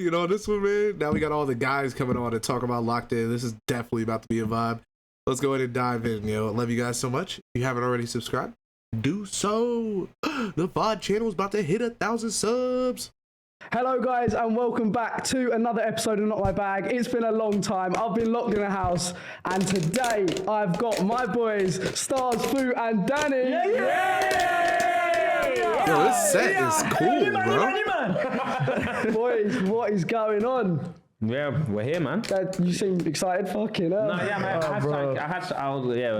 You know, this one, man, now we got all the guys coming on to talk about Locked In. This is definitely about to be a vibe. Let's go ahead and dive in, Love you guys so much. If you haven't already subscribed, do so. The VOD channel is about to hit 1,000 subs. Hello guys and welcome back to another episode of Not My Bag. It's been a long time. I've been locked in a house and today I've got my boys, Stars, Fu and Danny. Yo, this set is cool, bro. Boys, what is going on? Yeah, we're here, man. You seem excited, fucking hell. No, yeah, man.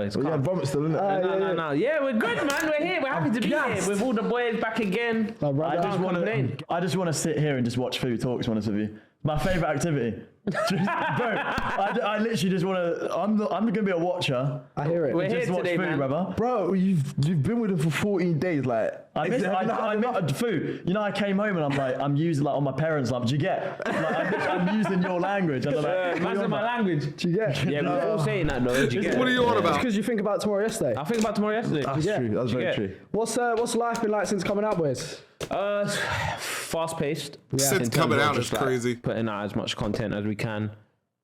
It's Vomit still in it. No. Yeah, we're good, man. We're here. We're happy to be here with all the boys back again. I just want to sit here and just watch food talk, to be honest with you. My favourite activity. Bro, I literally just want to. I'm going to be a watcher. I hear it. We're just here watch today, food, man. brother. Bro, you've been with him for 14 days, like. I miss food. You know, I came home and I'm using like on my parents' like, do you get? Like, I'm using your language. And they're like, Man's in my language. Do you get? Yeah, we're all saying that though. Do you get? What are you on It's about? because you think about tomorrow yesterday. I think about tomorrow yesterday. That's true. That's very true. What's life been like since coming out, boys? Fast paced. Since coming out is crazy. Putting out as much content as we can.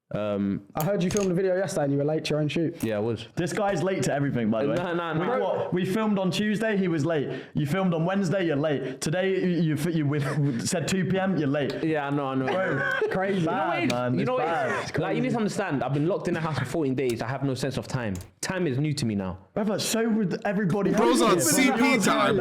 I heard you filmed a video yesterday and you were late to your own shoot. Yeah, I was. This guy's late to everything, by the way. No. We filmed on Tuesday, he was late. You filmed on Wednesday, you're late. Today, you said 2 p.m, you're late. Yeah, I know. Bro, crazy. You know what? Like, you need to understand, I've been locked in the house for 14 days. I have no sense of time. Time is new to me now. Brother, so would everybody. Bro's on CP time.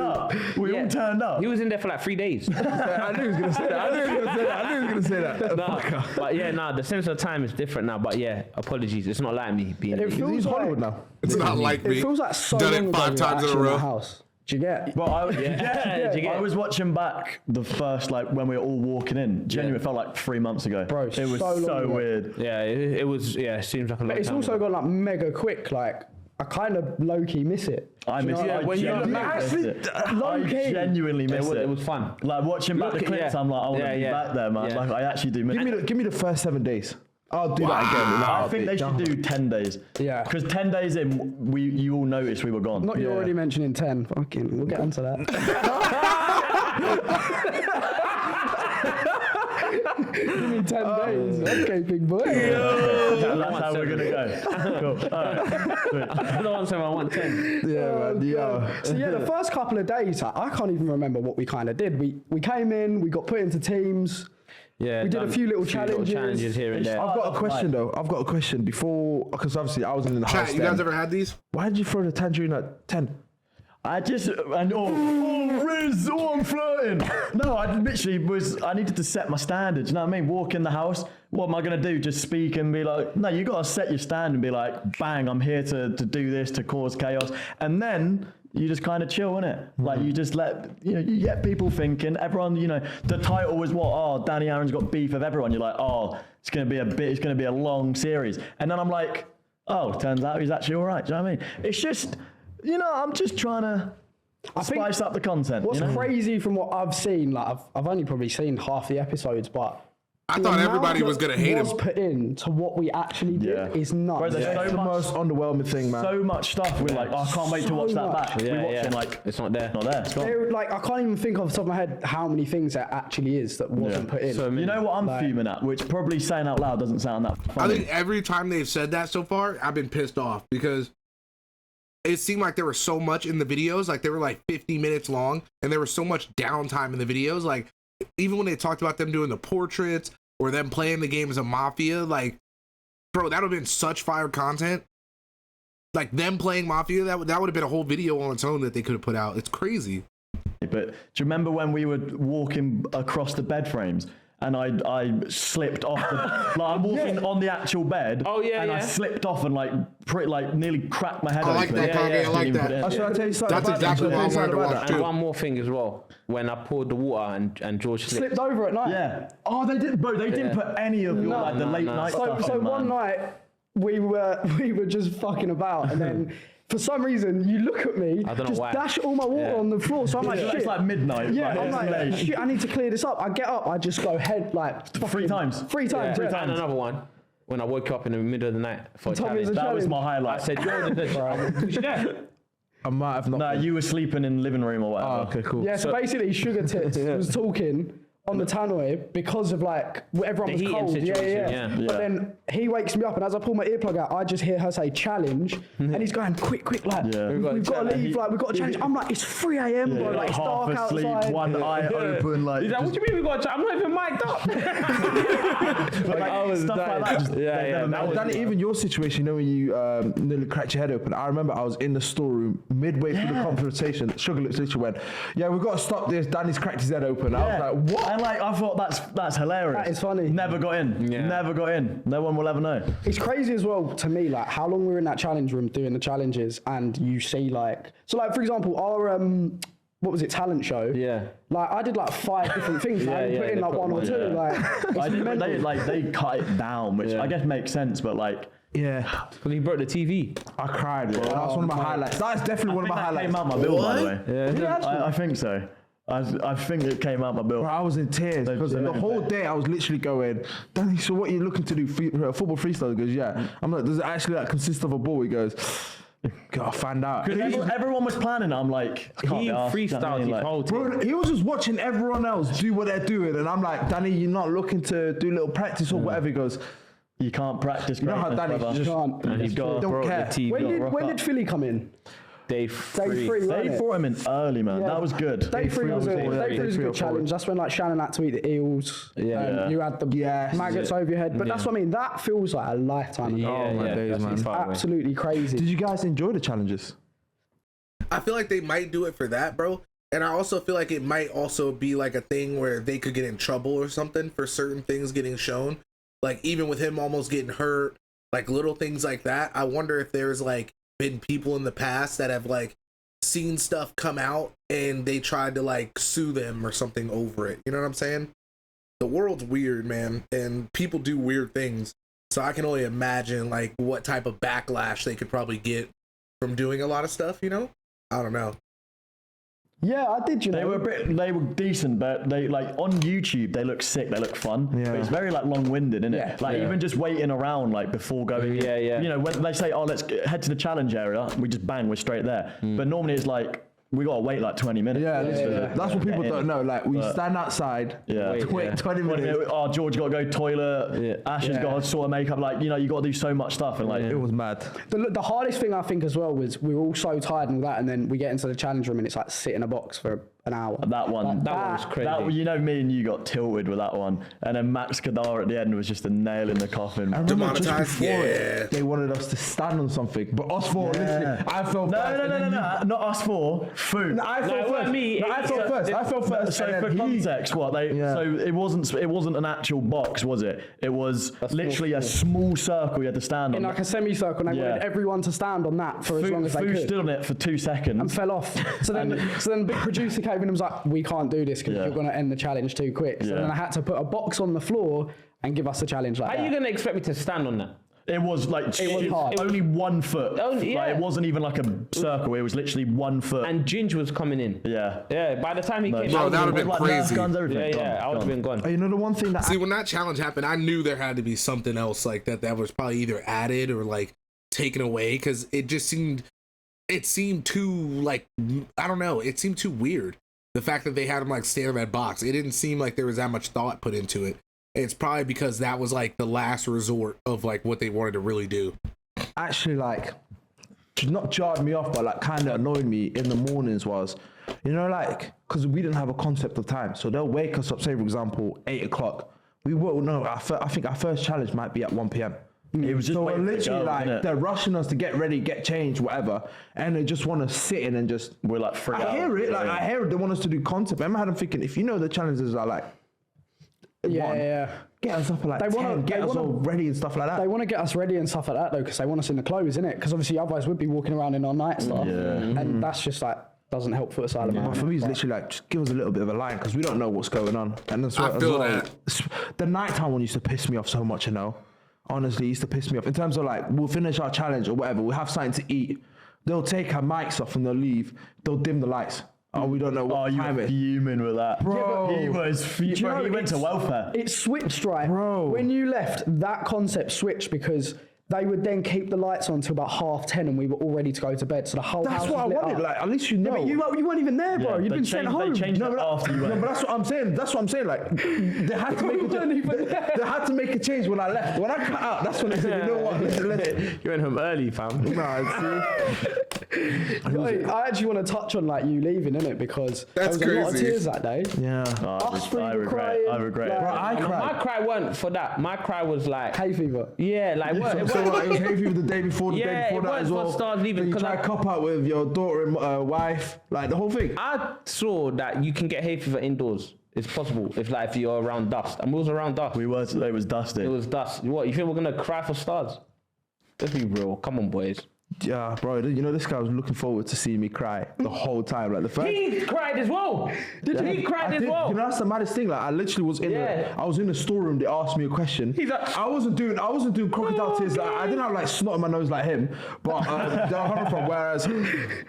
We all turned up. He was in there for like 3 days. I knew he was going to say that. I knew he was going to say that. But yeah, the sense of time is different now. But yeah, apologies. It's not like me being. It feels like Hollywood now. It's not like me. It feels like so Done long it ago 5 we were times in a actually row. the house. Do you get? Well, Do you get? I was watching back the first, like, when we were all walking in. Genuinely, it felt like 3 months ago. Bro, it was so long so ago. weird. Yeah, it was. Yeah, it seems like a long But it's time also ago. gone like mega quick. Like I kind of low key miss it. I miss it. when you look back, I genuinely miss it. It was fun. Like watching back the clips, I'm like, I want to be back there, man. Yeah. Like, I actually do miss it. Give me the first 7 days. I'll do that again. I think they should do 10 days. Yeah. Because 10 days in, you all noticed we were gone. Not you already mentioning 10. Fucking, we'll get onto that. Give me 10 days. Okay, big boy. That's how we're going to go. Cool. All right. I don't want to say I want 10. Yeah, man. Yeah. So yeah, the first couple of days, I can't even remember what we kind of did. We came in, we got put into teams. Yeah, We did a few little challenges. here and there. I've got a question though. I've got a question before, because obviously I was in the house. Chat, you guys then. ever had these? Why did you throw the tangerine at 10? I just, Riz, I'm flirting. No, I literally I needed to set my standards, you know what I mean? Walk in the house, what am I going to do? Just speak and be like, no, you got to set your stand and be like, bang, I'm here to do this, to cause chaos. And then you just kind of chill, innit? Like you just you get people thinking, everyone, the title was what? Oh, Danny Aaron's got beef with everyone. You're like, oh, it's going to be a long series. And then I'm like, oh, turns out he's actually all right. Do you know what I mean? It's just, I'm just trying to spice up the content. What's crazy from what I've seen, like I've only probably seen half the episodes, but I thought everybody was going to hate him. What's put in to what we actually did is nuts. Bro, there's It's the most underwhelming thing, man. so much stuff. We're like, oh, I can't wait to watch that back. Yeah, We're watching yeah. It's not there. Not there. It's gone. Like I can't even think off the top of my head how many things there actually is that wasn't put in. So You know what I'm fuming at, which probably saying out loud doesn't sound that I funny. think every time they've said that so far, I've been pissed off because it seemed like there was so much in the videos, like they were like 50 minutes long, and there was so much downtime in the videos. Like even when they talked about them doing the portraits or them playing the game as a mafia, like, bro, that would have been such fire content. Like them playing mafia, that would have been a whole video on its own that they could have put out. It's crazy. But do you remember when we were walking across the bed frames? And I slipped off. I'm walking on the actual bed. Oh, yeah, and yeah. I slipped off and nearly cracked my head I like open. that, Kage, I like Didn't even that. put it in. Should I tell you something? That's exactly what I wanted to watch And too. one more thing as well. When I poured the water and George Slipped over at night. Yeah. Oh, they didn't, bro. They didn't put any of your the late night stuff. So in, one man. night we were just fucking about, and then for some reason you look at me, I don't know just why. dash all my water on the floor. So I'm like, shit. It's like midnight. Yeah, I'm it's like, late. shit, I need to clear this up. I get up, I just go head like Three times. Three times. Yeah. Yeah. And another one. When I woke up in the middle of the night for a Tell me challenge. the That was challenge. my I highlight. said, Jordan, I might have not. No, you were sleeping in the living room or whatever. Oh, okay, cool. Yeah, so basically Sugar Tits was talking on the tannoy because of like everyone The was heating cold. situation, Yeah. yeah. But then he wakes me up, and as I pull my earplug out, I just hear her say challenge, and he's going quick, like we've got to leave, like we've got to change. I'm like, it's 3 a.m. bro, like it's half dark asleep, outside. one eye open, like. He's like, what do you mean we got to I'm not even mic'd up. Like, stuff like that. Just, Danny, even your situation, you know, when you nearly cracked your head open. I remember I was in the storeroom midway through the confrontation. Sugar Lips literally went, "Yeah, we've got to stop this. Danny's cracked his head open." I was like, "What?" And like, I thought that's hilarious. That is funny. Never got in. Yeah. Never got in. No one will ever know. It's crazy as well to me, like how long we were in that challenge room doing the challenges, and you see like, so like for example, our what was it, talent show? Yeah. Like I did like 5 different things. I didn't put in like one or two. Like They cut it down, which I guess makes sense, but like. Yeah, Because he broke the TV. I cried, bro. That's one of my highlights. That's definitely one of my highlights. Came out my bill, by the way. Yeah. I think so. I think it came out my bill. Bro, I was in tears because the whole day I was literally going, "Danny, so what are you looking to do? Football freestyle?" He goes, "Yeah." I'm like, "Does it actually like consist of a ball?" He goes, "Gotta find out." Everyone was planning. I'm like, I can't He be arsed, you know what I freestyled mean? his Like, whole team. Bro, he was just watching everyone else do what they're doing, and I'm like, "Danny, you're not looking to do a little practice or whatever." He goes, you can't practice. "You know how greatness, Danny brother. just can't. And he don't broke the care." TV. when did Philly come in? Day Day 3. 3. They wasn't it? brought him in early, man. Yeah. That was good. Day 3 was a good challenge. That's when like Shannon had to eat the eels. Yeah. You had the maggots over your head. But that's what I mean. That feels like a lifetime ago. Yeah, my yeah, days, that's man. far away. Absolutely crazy. Did you guys enjoy the challenges? I feel like they might do it for that, bro. And I also feel like it might also be like a thing where they could get in trouble or something for certain things getting shown. Like even with him almost getting hurt, like little things like that. I wonder if there's like been people in the past that have like seen stuff come out and they tried to like sue them or something over it. You know what I'm saying? The world's weird, man, and people do weird things. So I can only imagine like what type of backlash they could probably get from doing a lot of stuff, you know? I don't know. Yeah, I did. You know, They were decent, but they like on YouTube they look sick. They look fun. Yeah. But it's very like long-winded, isn't it? Yeah. Like even just waiting around like before going. Yeah, yeah. You know when they say, "Oh, let's head to the challenge area," we just bang, we're straight there. But normally it's like we gotta wait like 20 minutes. Yeah, that's what people don't know. Like we stand outside, Yeah. wait 20 minutes. Oh, George got to go toilet. Yeah. Ash has got to sort of makeup. Like you know, you got to do so much stuff, and like It was mad. the hardest thing I think as well was we were all so tired and all that, and then we get into the challenge room and it's like sit in a box for an hour. that one. Like, That one was crazy. That, you know, me and you got tilted with that one, and then Max Khadar at the end was just a nail in the coffin. I remember just Demonetized? before Yeah. it, they wanted us to stand on something, but us four, literally, I fell first. No, not us four. Food. I No, fell it first. wasn't me. No, I fell first. I fell first. So and for then he- context, what they Yeah. so it wasn't an actual box, was it? It was literally a small circle you had to stand in on. like a semicircle, and they Yeah. wanted everyone to stand on that for as long as they Fu could. stood on it for 2 seconds. And fell off. So then the big producer came in and was like, "We can't do this because Yeah. you're going to end the challenge too quick." So Yeah. then I had to put a box on the floor and give us the challenge like How that. are you going to expect me to stand on that? It was like It was hard. only 1 foot. Only- Like, yeah. it wasn't even like a circle. It was literally 1 foot. And Ginge was coming in. yeah. Yeah, by the time he came Bro, out, that would've been Like, Nerf crazy. guns, everything. yeah, I would have been gone. You know the one thing that See, when that challenge happened, I knew there had to be something else like that was probably either added or like taken away because it just seemed too like I don't know, it seemed too weird. The fact that they had him like stand in that box, it didn't seem like there was that much thought put into it. It's probably because that was like the last resort of like what they wanted to really do. actually like not jarred me off, but like kind of annoyed me in the mornings was, you know, like because we didn't have a concept of time, so they'll wake us up, say for example 8 o'clock. We won't know. I think our first challenge might be at 1 p.m. It was just So we're waiting to literally go, like innit? they're rushing us to get ready, get changed, whatever, and they just want to sit in and just. We're like 3 I hours. hear it, like yeah. I hear it. They want us to do concept. I remember had them thinking, if you know the challenges are like, Yeah. get us up at like They 10, wanna- get they us wanna- all ready and stuff like that. They want to get us ready and stuff like that though, because they want us in the clothes, innit? Because obviously otherwise we'd be walking around in our night stuff, and that's just like doesn't help Foot Asylum out. But for me, it's literally like, just give us a little bit of a line because we don't know what's going on. And that's what, I feel as well, that. the nighttime one used to piss me off so much, you know. Honestly, it used to piss me off. In terms of like, we'll finish our challenge or whatever, we'll have something to eat. They'll take our mics off and they'll leave. They'll dim the lights. Oh, we don't know Oh, what you time were it is. fuming with that. Bro. He was fuming. you know, He went to it's- welfare. It switched, right? Bro. When you left, that concept switched because they would then keep the lights on till about 10:30 and we were all ready to go to bed. So the whole house That's what I was lit wanted. up. Like, at least you know. But you weren't even there, bro. You'd been sent home. They changed it after you went. No, but that's what I'm saying. That's what I'm saying. Like, they had to make a change. They had to make a change when I left. When I cut out, that's when they said, you know what? You went home early, fam. Nah, Wait, I actually want to touch on like you leaving, innit? Because That's there was a lot of crazy. tears that day. yeah. Us three were crying. I regret it. Bro, I cried. My cry wasn't for that. My cry was like, Hay fever. yeah, like what? It So wasn't- like, it was hay fever the day before, the day Yeah, before it that was as well. for Stars leaving, Then you 'cause try I- to cop out with your daughter and wife, like the whole thing. I saw that you can get hay fever indoors. It's possible if you're around dust. And we was around dust. It was dusty. It was dust. What, you think we're gonna cry for Stars? Let's be real. Come on, boys. Yeah, bro. You know this guy was looking forward to seeing me cry the whole time. Like the first. He cried as well. He cried as well. You know that's the maddest thing. Like I literally was in the storeroom. They asked me a question. He's like, I wasn't doing crocodile tears. Like, I didn't have like snot in my nose like him, but they're coming from. Whereas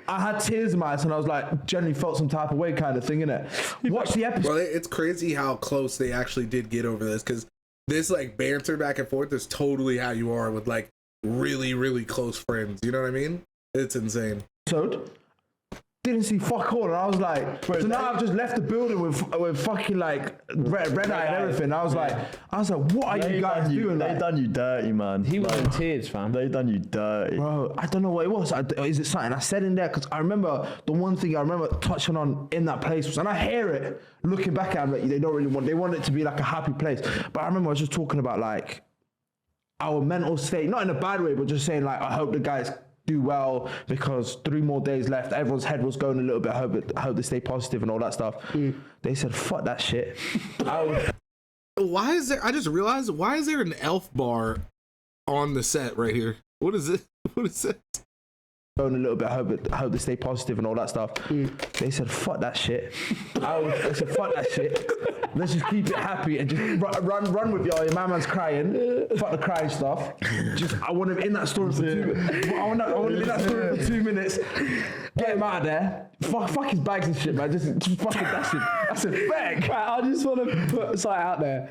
I had tears in my eyes and I was like generally felt some type of way kind of thing in it. Watch the episode. Well, it's crazy how close they actually did get over this, because this like banter back and forth is totally how you are with like really, really close friends. You know what I mean? It's insane. Didn't see fuck all, and I was like, so now I've just left the building with fucking like red eye and everything. I was like, what are you guys doing? They Like, done you dirty, man. he was in tears, fam. They done you dirty. bro, I don't know what it was. Is it something I said in there? Because I remember the one thing I remember touching on in that place was, and I hear it looking back at it, like, they don't really they want it to be like a happy place. But I remember I was just talking about like our mental state, not in a bad way, but just saying like, I hope the guys do well because 3 more days left. Everyone's head was going a little bit. I hope they stay positive and all that stuff. They said, fuck that shit. Why is there? I just realized, why is there an elf bar on the set right here? What is it? What is it? Going a little bit. I hope they stay positive and all that stuff. They said, fuck that shit. They said, fuck that shit. Let's just keep it happy and just run with y'all. Your man's crying. Fuck the crying stuff. I want him in that story for 2 minutes. I want him in that story for 2 minutes. Get him out of there. Fuck his bags and shit, man. Just fucking that's it. That's a bag. Right, I just want to put something out there.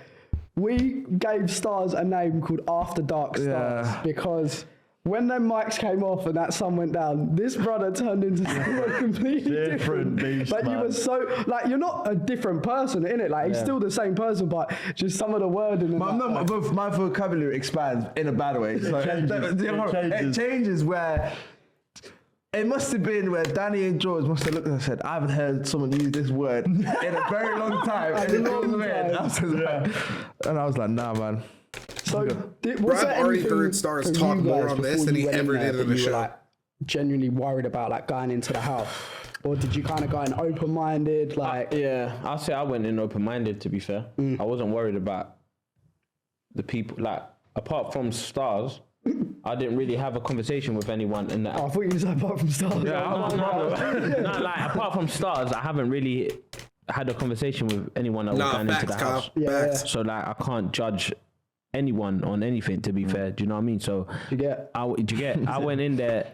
We gave Stars a name called After Dark Stars because when them mics came off and that sun went down, this brother turned into someone completely different. beast, Like, you man. were so, like, you're not a different person, innit? Like, he's still the same person, but just some of the wording and My vocabulary expands in a bad way. So it changes where it must have been where Danny and George must have looked and said, I haven't heard someone use this word in a very long time. And I was like, nah, man. So, Bro, I've already heard Stars talk more on this than he ever did in the show. Like, genuinely worried about like going into the house, or did you kind of go in open-minded? Like, Yeah, I'll say I went in open-minded, to be fair. I wasn't worried about the people. Like, apart from Stars, I didn't really have a conversation with anyone in that. I thought you was like, apart from Stars. No, like, apart from Stars, I haven't really had a conversation with anyone that was going into the house. Facts. So, like, I can't judge anyone on anything, to be fair. Do you know what I mean? So, I went in there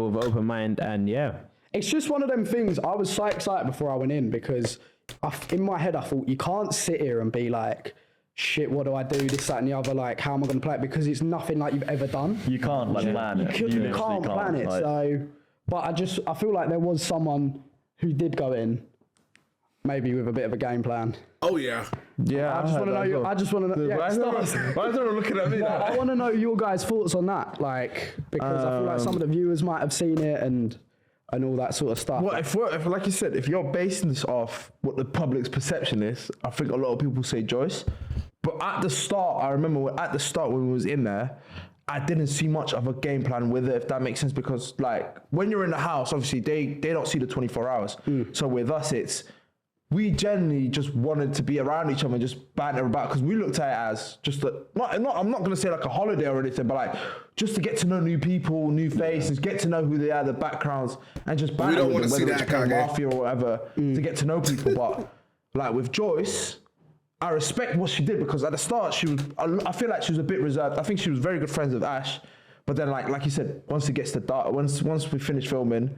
with an open mind, and yeah. It's just one of them things. I was so excited before I went in because in my head I thought, you can't sit here and be like, shit, what do I do? This, that, and the other. Like, how am I going to play it? Because it's nothing like you've ever done. You can't like plan it. You literally can't plan it. like- So, but I feel like there was someone who did go in, maybe with a bit of a game plan. Oh yeah. Yeah, I just want to know. I just want to know. Why is everyone looking at me? I want to know your guys' thoughts on that, like, because I feel like some of the viewers might have seen it and all that sort of stuff. Well, if like you said, if you're basing this off what the public's perception is, I think a lot of people say Joyce. But at the start, I remember when we was in there, I didn't see much of a game plan with it, if that makes sense, because like when you're in the house, obviously they don't see the 24 hours. So with us, we generally just wanted to be around each other and just banter about, because we looked at it as just I'm not going to say like a holiday or anything, but like just to get to know new people, new faces, get to know who they are, their backgrounds, and just banter. We don't with want to them, see whether that, it's Kage. mafia or whatever, to get to know people. But like with Joyce, I respect what she did, because at the start I feel like she was a bit reserved. I think she was very good friends with Ash, but then like you said, once it gets to dark, once we finish filming,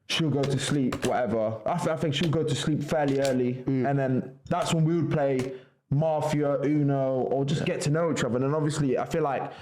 she'll go to sleep, whatever. I think she'll go to sleep fairly early, and then that's when we would play Mafia, Uno, or just get to know each other. And then obviously, I feel like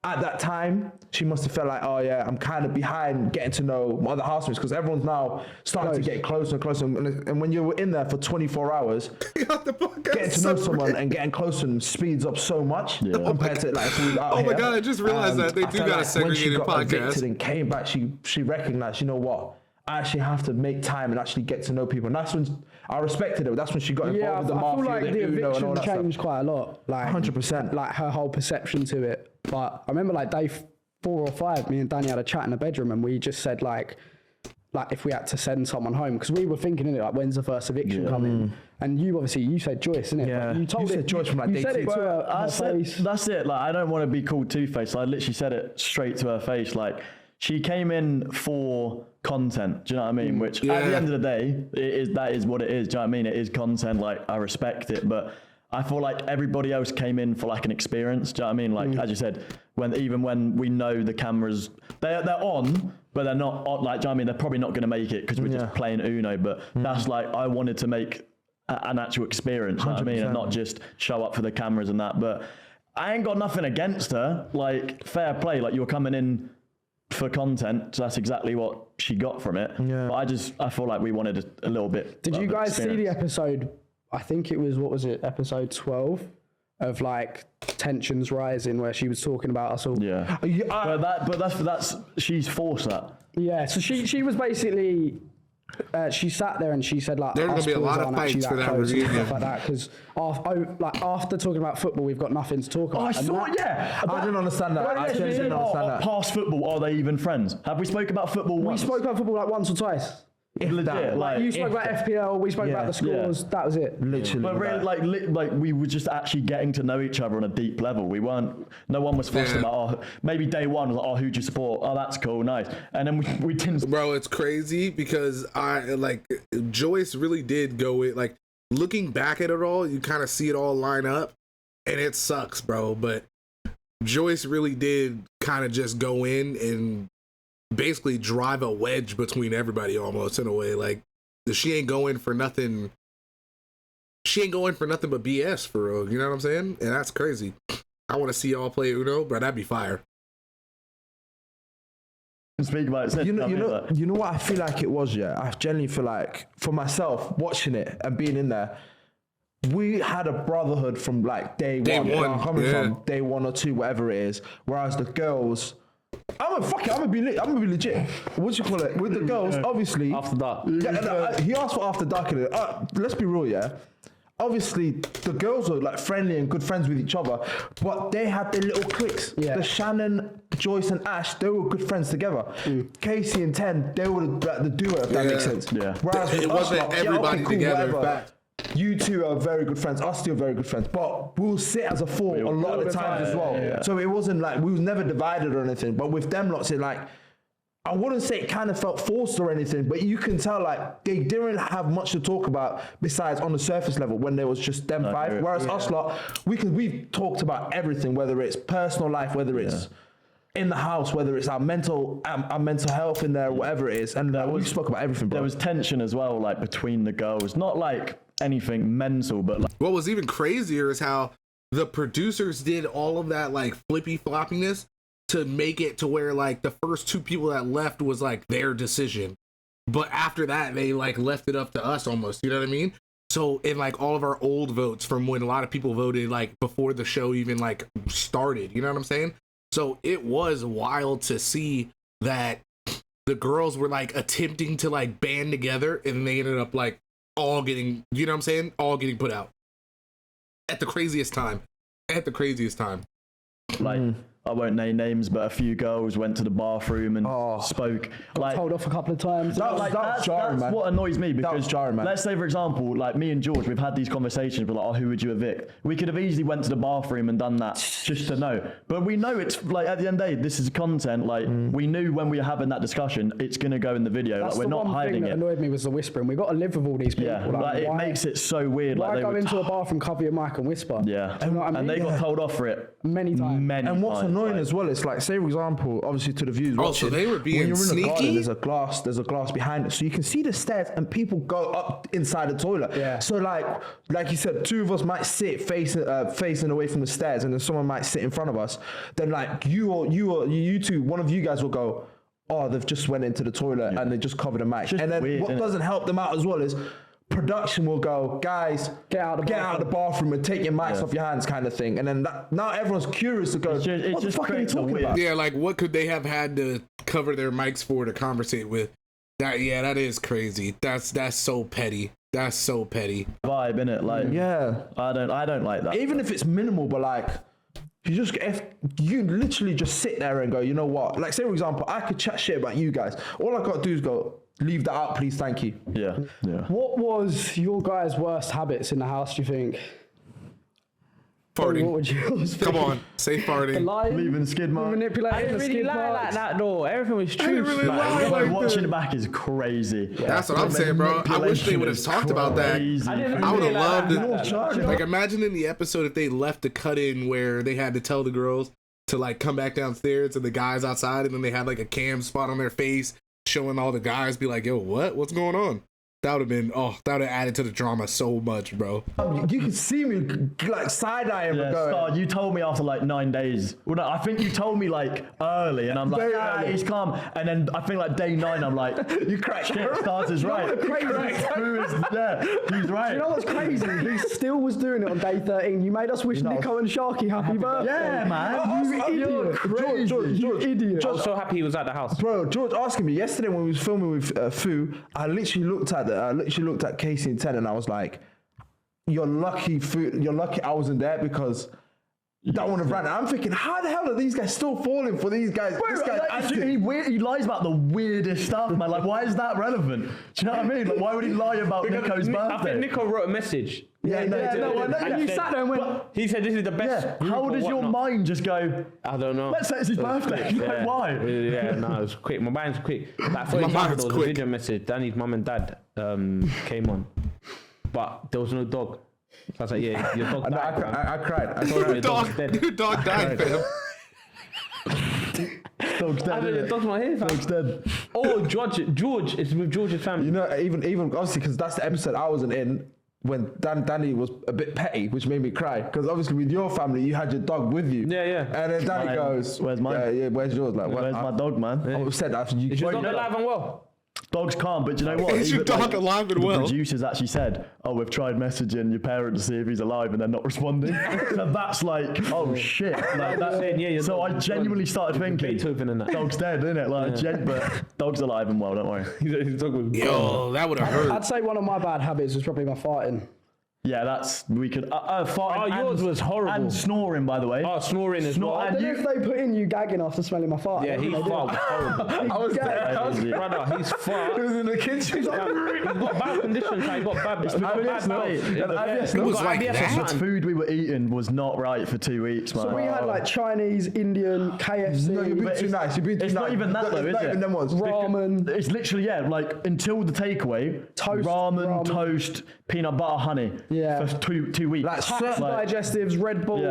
at that time, she must have felt like, oh yeah, I'm kind of behind getting to know my other housemates because everyone's now starting to get closer and closer. And when you're in there for 24 hours, getting to know someone and getting closer to them speeds up so much compared to like if we were out Oh my here. God, I just realized that. They do got a segregated when she got podcast. evicted and came back, she recognized, you know what? I actually have to make time and actually get to know people. And that's when I respected her. That's when she got involved with the I mafia, feel like the Uno and all eviction that stuff. changed quite a lot. Like 100%. Like her whole perception to it. But I remember like day 4 or 5, me and Danny had a chat in the bedroom, and we just said like if we had to send someone home, because we were thinking, innit, like when's the first eviction coming? And you obviously you said Joyce, innit? Yeah. But you told You said Joyce from, like, you day said 2. it to her face. That's it. Like, I don't want to be called two-faced. I literally said it straight to her face. Like, she came in for content. Do you know what I mean? Which at the end of the day, that is what it is. Do you know what I mean? It is content. Like, I respect it, but I feel like everybody else came in for like an experience. Do you know what I mean? Like, as you said, even when we know the cameras, they're on, but they're not on. Like, do you know what I mean? They're probably not going to make it because we're just playing Uno. But that's like, I wanted to make an actual experience. You know what I mean? And not just show up for the cameras and that. But I ain't got nothing against her. Like, fair play. Like, you're coming in for content, so that's exactly what she got from it. Yeah. But I feel like we wanted a little bit. Did you guys see the experience. episode? I think it was, what was it, episode 12 of like tensions rising, where she was talking about us all. Yeah. But that's she's forced that. Yeah. So she was basically. She sat there and she said like There's gonna be a lot of fights for that reunion, stuff like that, because after talking about football, we've got nothing to talk about. Oh, I saw, yeah. I didn't understand that. I genuinely didn't understand that. Past football, are they even friends? Have we spoke about football We once? spoke about football like once or twice. Legit. Like you spoke about FPL, we spoke about the scores. That was it. Literally. But really, like we were just actually getting to know each other on a deep level. No one was fussed about, maybe day one was like, who do you support? Oh, that's cool, nice. And then we didn't. Bro, it's crazy because Joyce really did go in, like, looking back at it all, you kind of see it all line up, and it sucks, bro. But Joyce really did kind of just go in and basically drive a wedge between everybody almost, in a way. Like, she ain't going for nothing. She ain't going for nothing but BS, for real. You know what I'm saying? And that's crazy. I want to see y'all play Uno, bro. That'd be fire. Speak about it. You know what I feel like it was, yeah? I genuinely feel like, for myself, watching it and being in there, we had a brotherhood from like day one. Where I'm coming from, day 1 or 2, whatever it is. Whereas the girls, I'm gonna be legit. What you call it? With the girls, obviously. After dark. He asked for after dark. Let's be real, yeah? Obviously, the girls were like friendly and good friends with each other, but they had their little cliques. Yeah. The Shannon, Joyce, and Ash, they were good friends together. Casey and Ten, they were the duo, if that makes sense. Yeah. Whereas It wasn't everybody together. whatever. You two are very good friends. Us two are very good friends. But we'll sit as a four a lot of the times as well. Yeah. So it wasn't like we was never divided or anything. But with them lots, it like, I wouldn't say it kind of felt forced or anything, but you can tell like they didn't have much to talk about besides on the surface level when there was just them five. Whereas us lot, we've talked about everything, whether it's personal life, whether it's in the house, whether it's our mental health in there, whatever it is. And we spoke about everything, bro. There was tension as well, like between the girls. Not like anything mental, but like. What was even crazier is how the producers did all of that like flippy floppiness to make it to where like the first 2 people that left was like their decision, but after that they like left it up to us almost, you know what I mean? So in like all of our old votes from when a lot of people voted like before the show even like started, you know what I'm saying? So it was wild to see that the girls were like attempting to like band together, and they ended up like all getting, you know what I'm saying, all getting put out at the craziest time. Like, I won't name names, but a few girls went to the bathroom and spoke. Like, told off a couple of times. That's jarring, man. what annoys me, because was jarring, man. Let's say, for example, like me and George, we've had these conversations, we're like, who would you evict? We could have easily went to the bathroom and done that just to know. But we know it's like, at the end of the day, this is content. Like, we knew when we were having that discussion, it's going to go in the video. That's like, we're the not one hiding thing that it. annoyed me was the whispering. We've got to live with all these people. Yeah, like, it makes it so weird. Why go into a bathroom, cover your mic and whisper? Yeah, Do you know what I mean? and they got told off for it many times. And what's times. annoying as well. It's like, say for example, obviously to the viewers watching, so they were being when you're in the garden, sneaky? there's a glass behind it, so you can see the stairs, and people go up inside the toilet. Yeah. So like you said, two of us might sit facing away from the stairs, and then someone might sit in front of us. Then like you two, one of you guys will go, oh, they've just went into the toilet and they just covered the mic. Just And then weird, what innit? doesn't help them out as well is production will go, guys, Get out of the bathroom and take your mics off your hands, kind of thing. And then now everyone's curious to go, It what the just fuck are you creates a talking weird- about? Yeah, like what could they have had to cover their mics for to conversate with? That is crazy. That's so petty. That's so petty. Vibe, innit? Like, Yeah. I don't like that. Even if it's minimal, but like, if you literally just sit there and go, you know what? Like, say for example, I could chat shit about you guys. All I got to do is go, leave that out, please, thank you. Yeah. What was your guys' worst habits in the house, do you think? What Farting. would yours be? Come on, say The farting. lying, Leaving the skid mark. I manipulating didn't the really skid lie like marks. that though. Everything was I didn't true. really lie Like, like watching that. back is crazy. That's what I'm saying, bro. I wish they would have talked about that. Crazy. I didn't I would have really loved like it. that. Like, imagine in the episode if they left the cut in where they had to tell the girls to like come back downstairs and the guys outside, and then they had like a cam spot on their face showing all the guys, be like, yo, what's going on? That would have been, that would have added to the drama so much, bro. You can see me like side-eyeing Yeah, and going, Star, you told me after like 9 days. Well, no, I think you told me like early, and I'm like, Very ah, early. he's calm. And then I think like day 9, I'm like, you cracked. shit, Stars is right. crazy? Who is, yeah, he's right. You know what's crazy? He still was doing it on day 13. You made us wish know- Nico and Sharky happy birthday. Yeah, man. You idiot. George, You idiot. I was so happy he was at the house. Bro, George asking me yesterday when we was filming with Fu, I literally looked at Casey and Ted, and I was like, "You're lucky, Fu. You're lucky I wasn't there because that one have ran." I'm thinking, how the hell are these guys still falling for these guys? Bro, This guy's like, acting. he lies about the weirdest stuff, man. Like, why is that relevant? Do you know what I mean? Like, why would he lie about Nico's birthday? I think Nico wrote a message. Yeah, no, Yeah, no, I know. And You said- sat there and went, He said this is the best. Yeah, group how or does your whatnot. mind just go, I don't know. let's say it's his birthday? Yeah. Like, why? Yeah, no, it was quick. My mind's quick. Like, for My example, mind's there was quick. a video message. Danny's mum and dad came on, but there was no dog. So I was like, yeah, your dog No, died. man. I cried. I Your cried. dog's dead. Your dog died, fam. Dog's I dead. said, your dog's not here, fam. Dog's dead. Oh, George, it's with George's family. You know, even obviously because that's the episode I wasn't in when Danny was a bit petty, which made me cry. Because obviously with your family, you had your dog with you. Yeah, yeah. And then Danny Mine. goes, Where's mine? Yeah, where's yours? Like, Where's my dog, man? I said after you. Is your Wait, dog no. alive and well? Dog's calm, but you know what? Is your Even, dog alive and the well? producers actually said, "Oh, we've tried messaging your parent to see if he's alive, and they're not responding." So that's like, oh shit! Like, that's, saying, yeah, your so I dog's genuinely gone. started thinking, Beethoven and that. dog's dead, isn't it? Like, but dog's alive and well. Don't worry. His dog was Yo, that would have hurt. I'd say one of my bad habits was probably my farting. Yeah, we could. Farting yours was horrible. and snoring, by the way. Oh, snoring as well. I don't know if they put in you gagging after smelling my fart. Yeah, I he's think they far did. horrible. I was there. Crazy. Brother, he's far. He was in the kitchen. He's got bad conditions. He got bad. because bad no, health. it- Yeah, It was got like IBS or that? The something. food we were eating was not right for 2 weeks, man. So we had like Chinese, Indian, KFC, No, you're being But too it's- nice. You're being too it's nice. not even that, though, It's is not it? even them ones. ramen. It's literally, yeah, like until the takeaway, Toast, ramen, ramen. toast, peanut butter, honey. Yeah. For two weeks. Like, Hacks, Like- digestives, Red Bulls.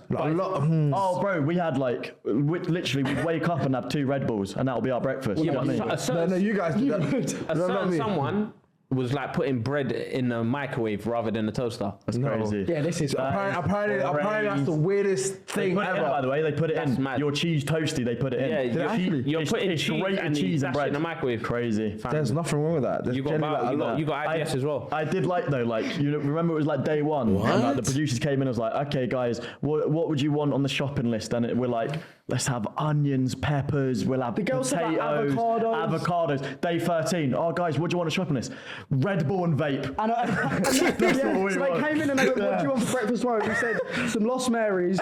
Yeah. Like, a lot. Oh, bro, we had like, literally, we'd wake up and have 2 Red Bulls, and that'll be our breakfast. Yeah, you know but what I mean? a No, certain, no, you guys did that. a No, not certain me. someone was like putting bread in a microwave rather than a toaster. That's crazy. Yeah, this is. Apparently that's the weirdest They thing put it in, by ever. the way, they put it That's in. mad. Your cheese toasty, they put it in. Yeah, you're It's- putting it's cheese grated and cheese and that shit bread. in the microwave. Crazy. There's nothing wrong with that. There's You got generally bad, like you that. got IBS as well. I did like though, like you know, remember it was like day one, and like the What? producers came in and was like, okay guys, what would you want on the shopping list? And we're like, let's have onions, peppers, we'll have girls said, like, potatoes, avocados. Day 13, oh guys, what do you want on the shopping list? Red Bull and vape. And yeah, what we so they want. came in and they went, what do you want for breakfast tomorrow? We said some Lost Marys,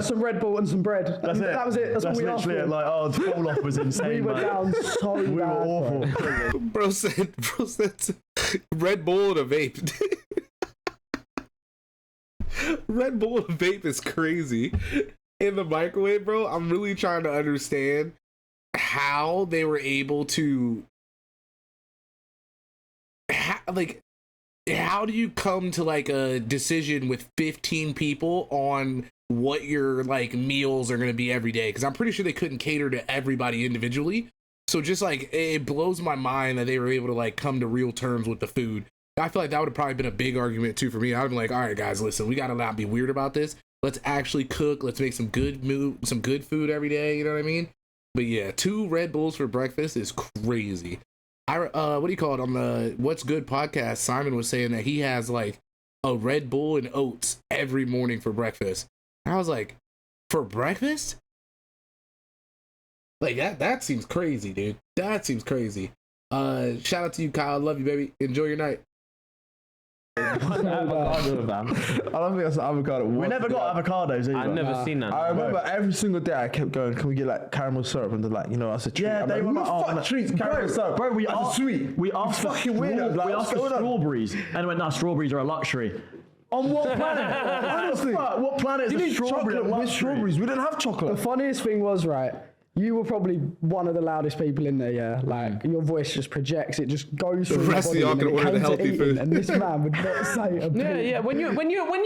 some Red Bull and some bread. That's And it. That was it. That's what we asked literally for. it. Like, oh, the fall off was insane. We were man. down so We were bad, awful. bro. Bro said Red Bull and a vape. Red Bull and a vape is crazy. In the microwave, bro, I'm really trying to understand how they were able to how do you come to like a decision with 15 people on what your like meals are going to be every day, because I'm pretty sure they couldn't cater to everybody individually. So just like it blows my mind that they were able to like come to real terms with the food. I feel like that would have probably been a big argument too for me. I'd be like, all right guys, listen, we got to not be weird about this. Let's actually cook. Let's make some good food every day. You know what I mean? But yeah, 2 Red Bulls for breakfast is crazy. What do you call it on the What's Good podcast? Simon was saying that he has like a Red Bull and oats every morning for breakfast. And I was like, for breakfast? Like that seems crazy, dude. That seems crazy. Shout out to you, Kyle. Love you, baby. Enjoy your night. Avocado, fam. I don't think that's an avocado. We never got avocados either. I've never seen that. I remember every single day I kept going, can we get like caramel syrup? And they're like, you know, that's a treat. Yeah, I'm they like, were who like, the oh, fuck no. treats caramel syrup? Bro, we That's asked, sweet. we asked for, fucking weird. Like, we what's asked for going on? strawberries, and they went, nah, strawberries are a luxury. On what planet? Honestly, What planet is you a need strawberry a chocolate with luxury? strawberries. We didn't have The chocolate. funniest thing was, right, you were probably one of the loudest people in there, yeah? Like, your voice just projects, it just goes through rest of your y'all body, can and order it the came to healthy eating, food. and this man would not say a Yeah, bit. yeah. When you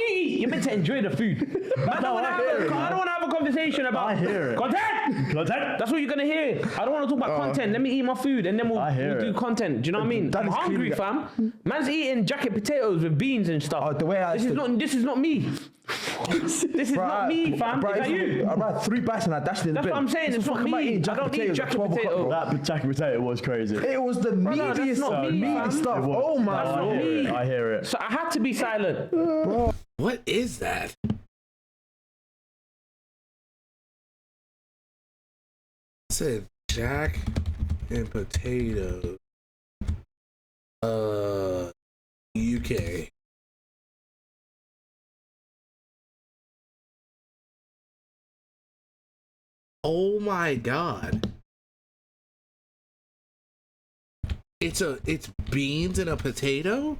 eat, you're meant to enjoy the food. I don't want to have a conversation about I hear it. content. That's what you're gonna hear. I don't want to talk about content. Let me eat my food, and then we'll do content. Do you know what I mean? I'm is hungry, clearly- fam. Man's eating jacket potatoes with beans and stuff. The way I this is not me. This is not me, fam. Bro, Is that you? I had 3 bites and I dashed it in the That's bin. what I'm saying. It's not me. I don't eat jacket potato. That jacket potato was crazy. It was the no, that's meatiest not me, fam. stuff. It was. Oh my That's not lord. me. I hear it. So I had to be silent. What is that? It said jack and potato. UK. Oh my god. It's beans and a potato?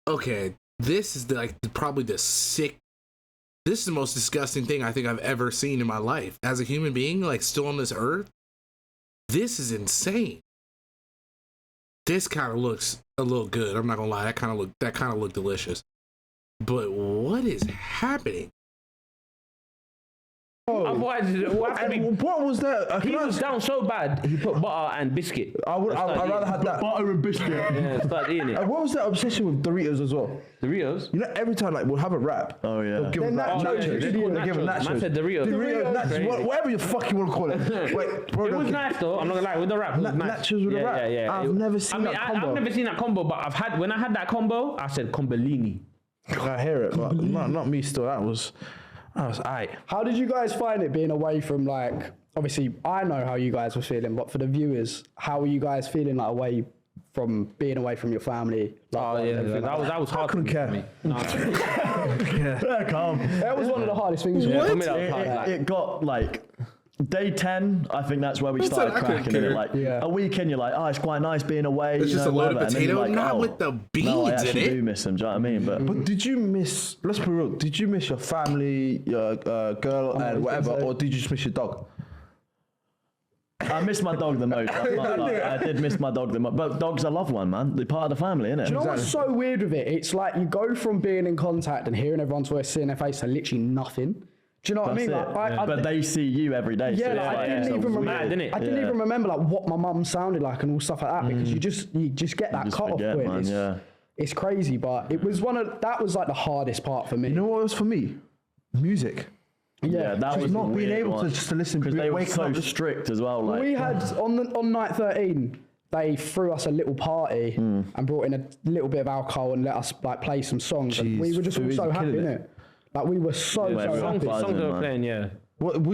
Okay, this is probably the sick. This is the most disgusting thing I think I've ever seen in my life as a human being, like still on this earth. This is insane. This kind of looks a little good. I'm not gonna lie. That kind of looked delicious. But what is happening? Otherwise, it will have to be. What was that? He was down so bad, he put butter and biscuit. I'd rather have that. Butter and biscuit. Yeah, start eating it. And what was that obsession with Doritos as well? Doritos? You know, every time like we'll have a wrap. Oh, yeah. They'll give They're us nachos. nachos. They call it Give them nachos. Man nachos. said Doritos. Doritos, nachos, Crazy. whatever you fucking want to call it. Wait, bro, It was okay. nice though. I'm not gonna lie, with the wrap, it was nice. Nachos with a wrap? Yeah. I've never seen that combo. I've never seen that combo, but when I had that combo, I said Combellini. I hear it, but not me. Still, that was aight. How did you guys find it being away from, like, obviously I know how you guys were feeling, but for the viewers, how were you guys feeling, like, away from being away from your family? Like, Oh and yeah, everything like that was hard. couldn't for care. me. No, Yeah, calm. that was one of the hardest things. yeah, for me that was hard. It, like- it got like day 10. I think that's where we started I couldn't cracking in it. care. Like Yeah. a weekend, you're like, oh, it's quite nice being away. It's you just know, a load of whatever. And then you're potato, like, not oh, with the no, I beans in actually it. do miss them. Do you know what I mean? But Did you miss? Let's be real. Did you miss your family, your girl, and whatever, or did you just miss your dog? I miss my dog the most. I did miss my dog the most. But dog's a loved one, man. They're part of the family, innit? Do you know what's so weird with it? It's like you go from being in contact and hearing everyone's voice, seeing their face, to literally nothing. Do you know what That's I mean? it. Like, But they see you every day. yeah, so like, I it's didn't so even weird. remember. innit? I didn't even remember like what my mum sounded like and all stuff like that because you just get that just cut off forget, point. man, It's, yeah. it's crazy, but it was that was like the hardest part for me. You know what was for me? Music. Yeah, that Just was not a being weird able one. to just to listen. Because they were waking so up just- strict as well. Like, We had on night 13, they threw us a little party and brought in a little bit of alcohol and let us like play some songs. And we Jeez, were just all Fui's so happy, killing innit? Like we were so everyone happy. buzzing, Songs they were man. playing, yeah.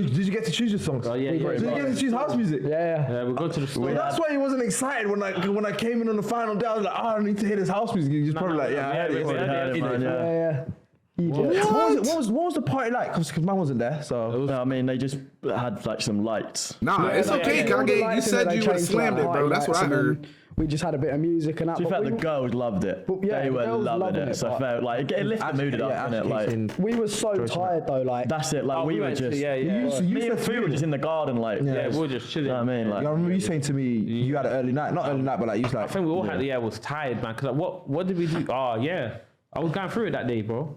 Did you get to choose your songs? Oh yeah, yeah. Did you get to choose house music? Yeah. Yeah, we go to the store. That's why he wasn't excited when I came in on the final day. I was like, oh, I need to hear this house music. He was probably like, yeah, I heard it. we had it, man, yeah. Yeah. What was the party like? Because man wasn't there, so. No, I mean, they just had like some lights. Nah, it's okay, all the Kage. You lights in said it, they you would have changed to, slammed like, it, bro. party That's what I lights, and heard. then we just had a bit of music and that. To be but fair, we- the girls loved it. But yeah, They the were girls loving loving it. it, So I but- felt like it lifted the mood up, innit? Like we were so tired though, like that's it. Like Oh, we were went to- just yeah. me and Phil were just in the garden, like Yeah, we were just chilling. You know what I mean? Like I remember you saying to me you had an early night, not early night, but like you was like. I think we all had, was tired, man. Because like, what did we do? Oh, yeah. I was going through it that day, bro.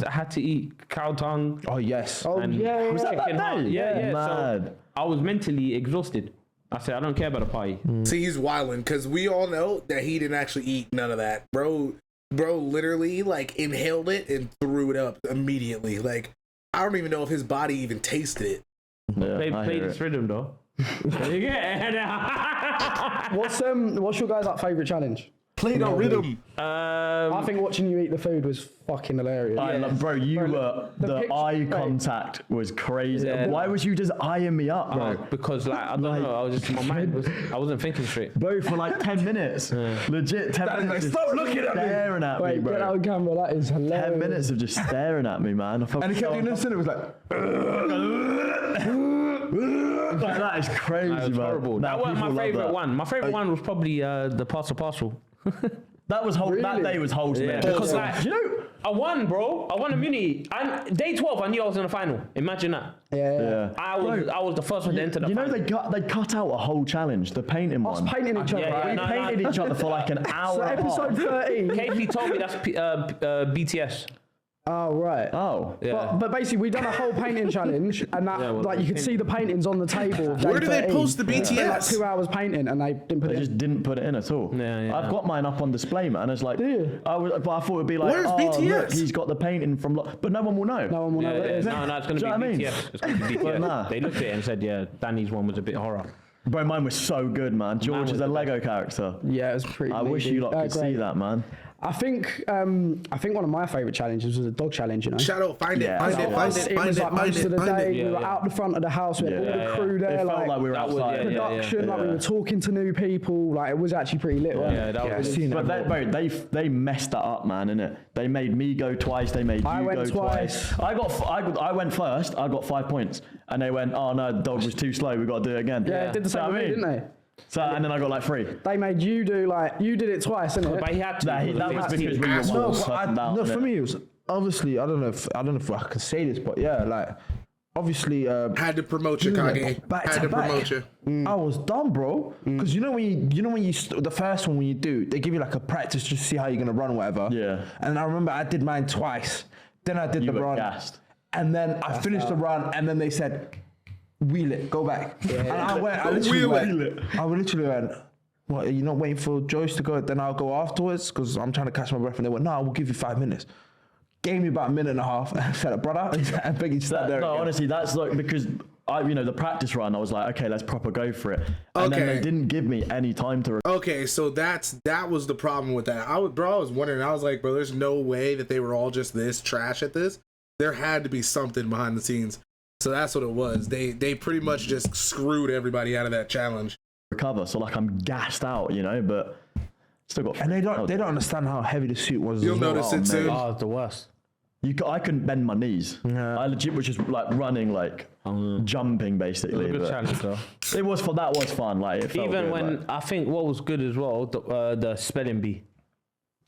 I had to eat cow tongue. Oh yes. oh and yeah, was that chicken heart. day? Yeah. So Mad. I was mentally exhausted. I said, I don't care about the party. See, he's wilding because we all know that he didn't actually eat none of that, bro. Bro, literally like inhaled it and threw it up immediately. Like I don't even know if his body even tasted it. Yeah, They I played hear this it. rhythm, though. Yeah. what's your guys' like favorite challenge? Play the rhythm. I think watching you eat the food was fucking hilarious. Bro, you were the the picture- eye mate. contact was crazy. Yeah. Why was you just eyeing me up, bro? Because like I don't know, I was just my mind was I wasn't thinking straight. Bro, for like 10 minutes. Legit 10 minutes. like, just stop looking at me. staring at me, Wait, get bro. on camera. That is hilarious. 10 minutes of just staring at me, man. I felt And he kept so doing this and it was like. Like, that is crazy, That was man. horrible. Nah, That wasn't my people love favorite that. one. My favorite one was probably the parcel. That was whole. That Really? day was wholesome. Yeah, man. because like you know. I won, bro. I won immunity. And day 12, I knew I was in the final. Imagine that. Yeah. I was the first one to enter the You know final. they cut out a whole challenge, the painting Us one. painting each other. yeah, right? We no, painted each other for like an hour. So and a half. episode 13. KP told me that's BTS. Oh right. Oh. Yeah. But basically, we done a whole painting challenge, and that well, like you could see the paintings on the table. of Where day do they 13. post the Spent, like BTS? 2 hours painting, and they didn't put They it. just didn't put it in at all. Yeah. I've got mine up on display, man. It's like, you? but I thought it'd be like, Where's oh, BTS? look, he's got the painting from, but no one will know. No one will know what it is. No, it's going Do to you be know what I mean? BTS. It's going to be But BTS. nah. They looked at it and said, yeah, Danny's one was a bit horror. Bro, mine was so good, man. George was is a the Lego character. Yeah, it was pretty. I wish you lot could see great. that, man. I think one of my favourite challenges was a dog challenge. You know. Shadow, find it, Yeah, find that it, was- find It it, find was it, like find most of it, the find day it. we were out the front of the house. We had all the crew there. It felt like like we were that was- outside. yeah, production. Like we were talking to new people. Like it was actually pretty lit. wasn't Yeah, it? that was But they messed that up, man, innit? They made me go twice. They made I you went go twice. I went first. I got 5 points, and they went, "Oh no, the dog was too slow. We got to do it again." Yeah, it did the So, same I with me, mean, didn't they? So and then I got like 3. They made you do you did it twice, didn't it? But he had to. That was because we were Asshole. all No, sitting down. No, innit? for me it was obviously I don't know if I can say this, but yeah, like obviously Had to promote you, Kage. back Had to to back. promote you. I was done, bro. Because you know when the first one when you do, they give you like a practice just to see how you're gonna run, or whatever. Yeah. And I remember I did mine twice. Then I did You the were run, gassed. and then I finished the run, and then they said, "Wheel it, go back." And I went. I literally went. I literally went. What, are you not waiting for Joyce to go? Then I'll go afterwards because I'm trying to catch my breath. And they went, "No, we'll give you 5 minutes." Gave me about a minute and a half, and said, "Brother," and Peggy sat there. No, again. honestly, that's like because the practice run. I was like, okay, let's proper go for it. And then Okay. they didn't give me any time to. Okay, so that was the problem with that. I was wondering. I was like, bro, there's no way that they were all just this trash at this. There had to be something behind the scenes. So that's what it was. They pretty much just screwed everybody out of that challenge. recover. So like I'm gassed out, but still got. And they don't understand how heavy the suit was. You'll as well. notice it soon. Oh, it's the worst. I couldn't bend my knees. Yeah. I legit was just like running, like jumping It basically. was a good but challenge, though. that was fun. Like it felt Even good, when like- I think what was good as well, the spelling bee.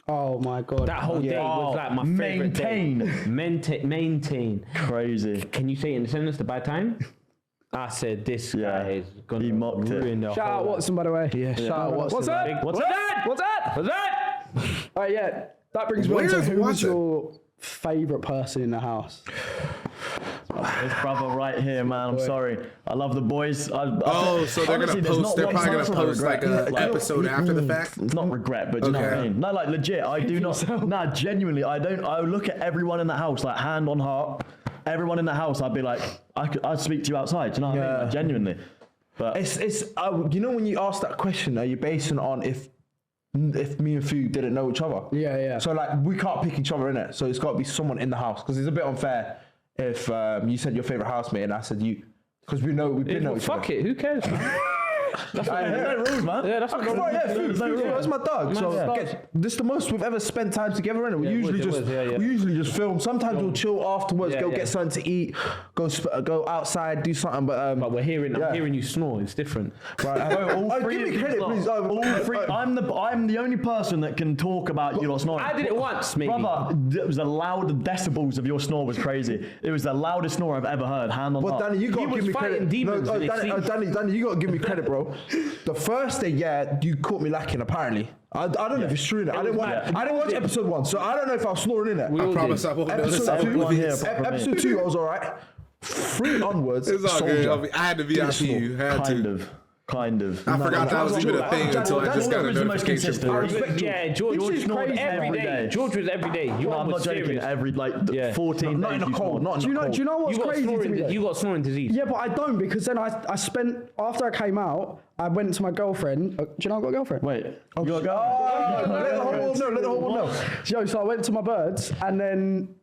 Oh my god. That whole day was like my favorite day. Maintain. crazy. Can you say it in a sentence? The bad time? I said this Yeah. guy is gonna He mocked it. ruin the Shout out whole Watson, by the way. Yeah, shout out Watson. What's that? What's that? What's that? What's that? Oh yeah, that brings me on Where's to who was Watson? your favourite person in the house? This brother right here, man. I'm sorry. I love the boys. So they're honestly, gonna there's post. not They're one probably gonna person I post like regret. an episode after the fact. It's not regret, but do you know what I Okay. mean? No, like legit, I do not. Nah, genuinely, I don't. I look at everyone in the house, like hand on heart. Everyone in the house, I'd be like, I'd speak to you outside. Do you know what I mean? Like, genuinely. But It's when you ask that question, are you basing it on if me and Fu didn't know each other? Yeah. So like we can't pick each other in it. So it's got to be someone in the house because it's a bit unfair if you said your favorite housemate and I said you because we've been know each other. Fuck it. Who cares? Man? That's No rules, man. Yeah, that's what There's no rules. That's my dog. So this is the most we've ever spent time together, innit? We usually just film. Sometimes we'll chill afterwards, get something to eat, go outside, do something. But I'm hearing you snore. It's different. Right. Give me credit, please. All three. I'm the only person that can talk about your snoring. I did it once, maybe. Brother, it was the decibels of your snore was crazy. It was the loudest snore I've ever heard. Hand on heart. Danny, you got to give me credit. Danny, you got to give me credit, bro. The first day, you caught me lacking. Apparently, I don't know if it's true. I didn't watch episode 1, so I don't know if I was snoring in it. I promise I won't. Episode 2, I was alright. 3 onwards, it's all good. I had to VIP you. Kind of. I forgot that was even a thing until I just got a notification. George was snored every day. George was every day. I'm not joking. Every 14 not days. in the cold. Do you know what's crazy to me? You got snoring disease. Yeah, but I don't, because then I spent, after I came out, I went to my girlfriend. Do you know I've got a girlfriend? Wait, you got a girlfriend? Let the whole world know. Yo, so I went to my birds, and then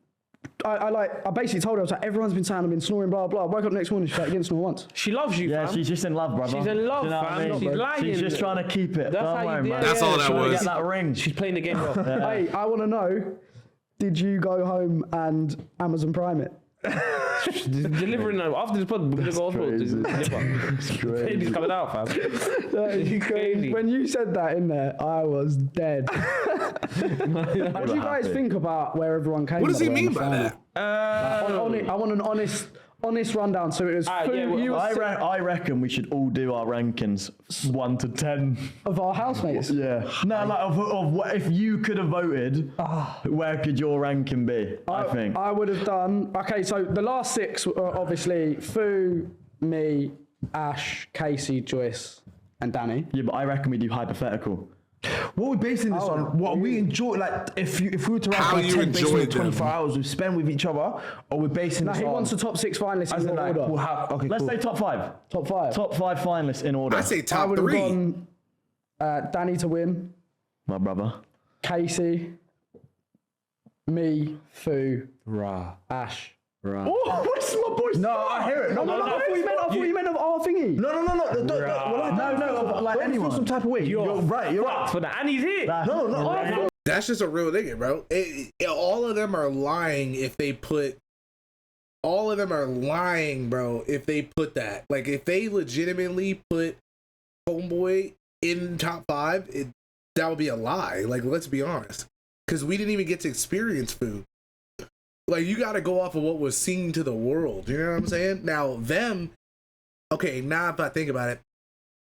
I basically told her, I was like, everyone's been saying I've been snoring, blah blah. I woke up next morning, she's like, you didn't snore once. She loves you, yeah, fam. she's just in love, brother. She's in love, you know fam. She's lying. She's just trying to keep it. That's Don't how worry, you man. That's all that was. Get that ring. She's playing the game well. Hey, I want to know, did you go home and Amazon Prime it? Delivering after this pod, we're gonna go hospital to deliver. It's crazy. Baby's coming out, fam. Crazy. When you said that in there, I was dead. What do you guys think about where everyone came from? What does he mean by that? I want an honest rundown. So it was I reckon we should all do our rankings 1 to 10 of our housemates. Yeah. No, like of what if you could have voted, where could your ranking be? I think I would have done. Okay, so the last 6 were obviously Fu, me, Ash, Casey, Joyce, and Danny. Yeah, but I reckon we do hypothetical. What we're basing this on, what we enjoy, like if we were to How rank you 10 based on the 24 them. hours we spend with each other, or we're basing this He on... wants the top 6 finalists in like, order. we'll have, okay, Let's cool. say top 5. Top 5. Top 5 finalists in order. I say I top would have 3. gone Danny to win, My brother. Casey, me, Fu, Ash. Oh, what's my boy? No, I hear it. No, I thought you meant of our thingy. No. Like anyone. Some type of way. You're right. For that, and he's here. No. That's just a real nigga, bro. All of them are lying if they put. All of them are lying, bro. If they put that, like, if they legitimately put Homeboy in top 5, that would be a lie. Like, let's be honest, because we didn't even get to experience food. Like, you got to go off of what was seen to the world. You know what I'm saying? Now, them, okay, now if I think about it,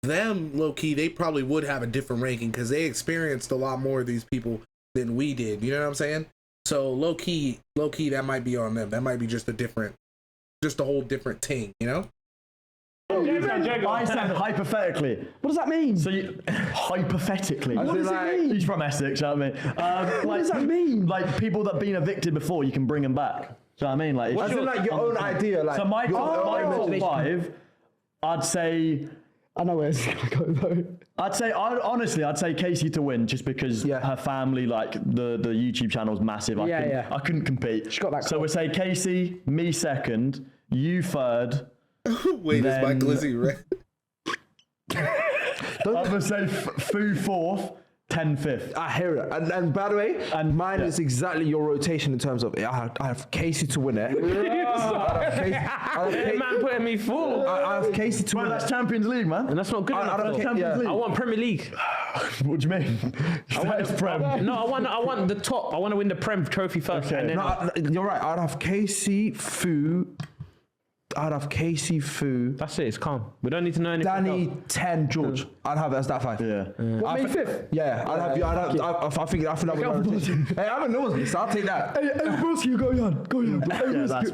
them, low-key, they probably would have a different ranking because they experienced a lot more of these people than we did. You know what I'm saying? So, low-key, that might be on them. That might be just a whole different thing, you know? I said hypothetically. What does that mean? So you hypothetically. What does it mean? He's from Essex, you know what I mean? What does that mean? Like people that have been evicted before, you can bring them back. Do you know what I mean? Like, As in, like, your own idea. Like, so my top 5, I'd say. I know where it's gonna go though. I'd say Casey to win just because her family, like the YouTube channel's massive. I couldn't compete. She got that. So we'll say Casey, me second, you third. Wait, is my glizzy red? I'm gonna say Fu 4th, 10 5th. I hear it. And by the way, mine is exactly your rotation in terms of I have Casey to win it. Man putting me full. I have Casey to win it. That's Champions League, man. And that's not good enough. That's Champions League. I want Premier League. What do you mean? I want the top. I want to win the Prem trophy first. Okay. And then No, you're right. I'd have Casey, Fu. That's it. It's calm. We don't need to know anything. Danny, 10, George. I'd have that as that 5. Yeah. What, me 5th? Yeah, I'd have you. I think that would have. Hey, I'm a nosy, so I'll take that. Hey, Broski, go on. Yeah, that's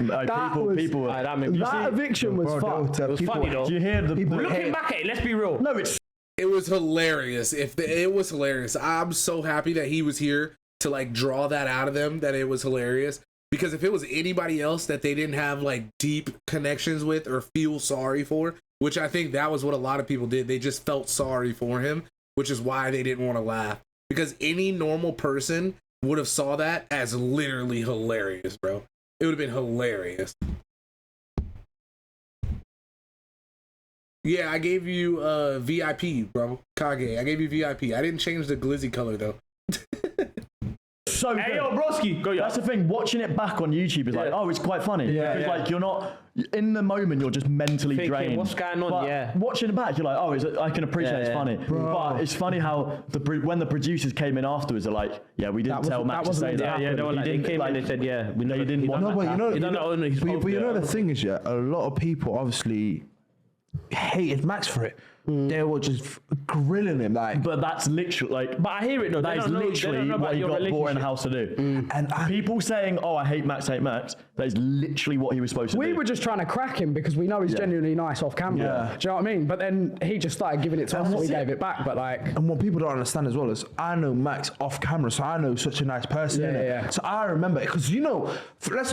people. That eviction was fucked. It was funny though. Do you hear the Looking back at it, let's be real. No, it's It was hilarious. It was hilarious. I'm so happy that he was here to like draw that out of them, that it was hilarious. Because if it was anybody else that they didn't have like deep connections with or feel sorry for, which I think that was what a lot of people did, they just felt sorry for him, which is why they didn't want to laugh. Because any normal person would have saw that as literally hilarious, bro. It would have been hilarious. Yeah, I gave you VIP, bro. Kage. I gave you VIP. I didn't change the glizzy color though. So Hey, good. yo, broski, go, That's the thing. Watching it back on YouTube is like, oh, it's quite funny. Yeah, Because yeah. like you're not in the moment. You're just mentally Thinking, drained. what's going on? But Yeah. watching it back, you're like, oh, I can appreciate Yeah, it's yeah. funny. But it's funny how when the producers came in afterwards, they're like, yeah, we didn't tell Matt to say that. Yeah, they were like, they came and they said, yeah, we know you didn't want No, that but to you know, happen. He done that on his but you know poster. the thing is, yeah, a lot of people obviously hated Max for it. They were just grilling him like. But that's literally like. But I hear it though. That is literally what he got brought in the house to do. And People saying, "Oh, I hate Max, that is literally what he was supposed to do." We were just trying to crack him because we know he's genuinely nice off camera. Yeah. Do you know what I mean? But then he just started giving it to us and we gave it back. But like, And what people don't understand as well is I know Max off camera, so I know such a nice person. Yeah, innit? yeah. So I remember because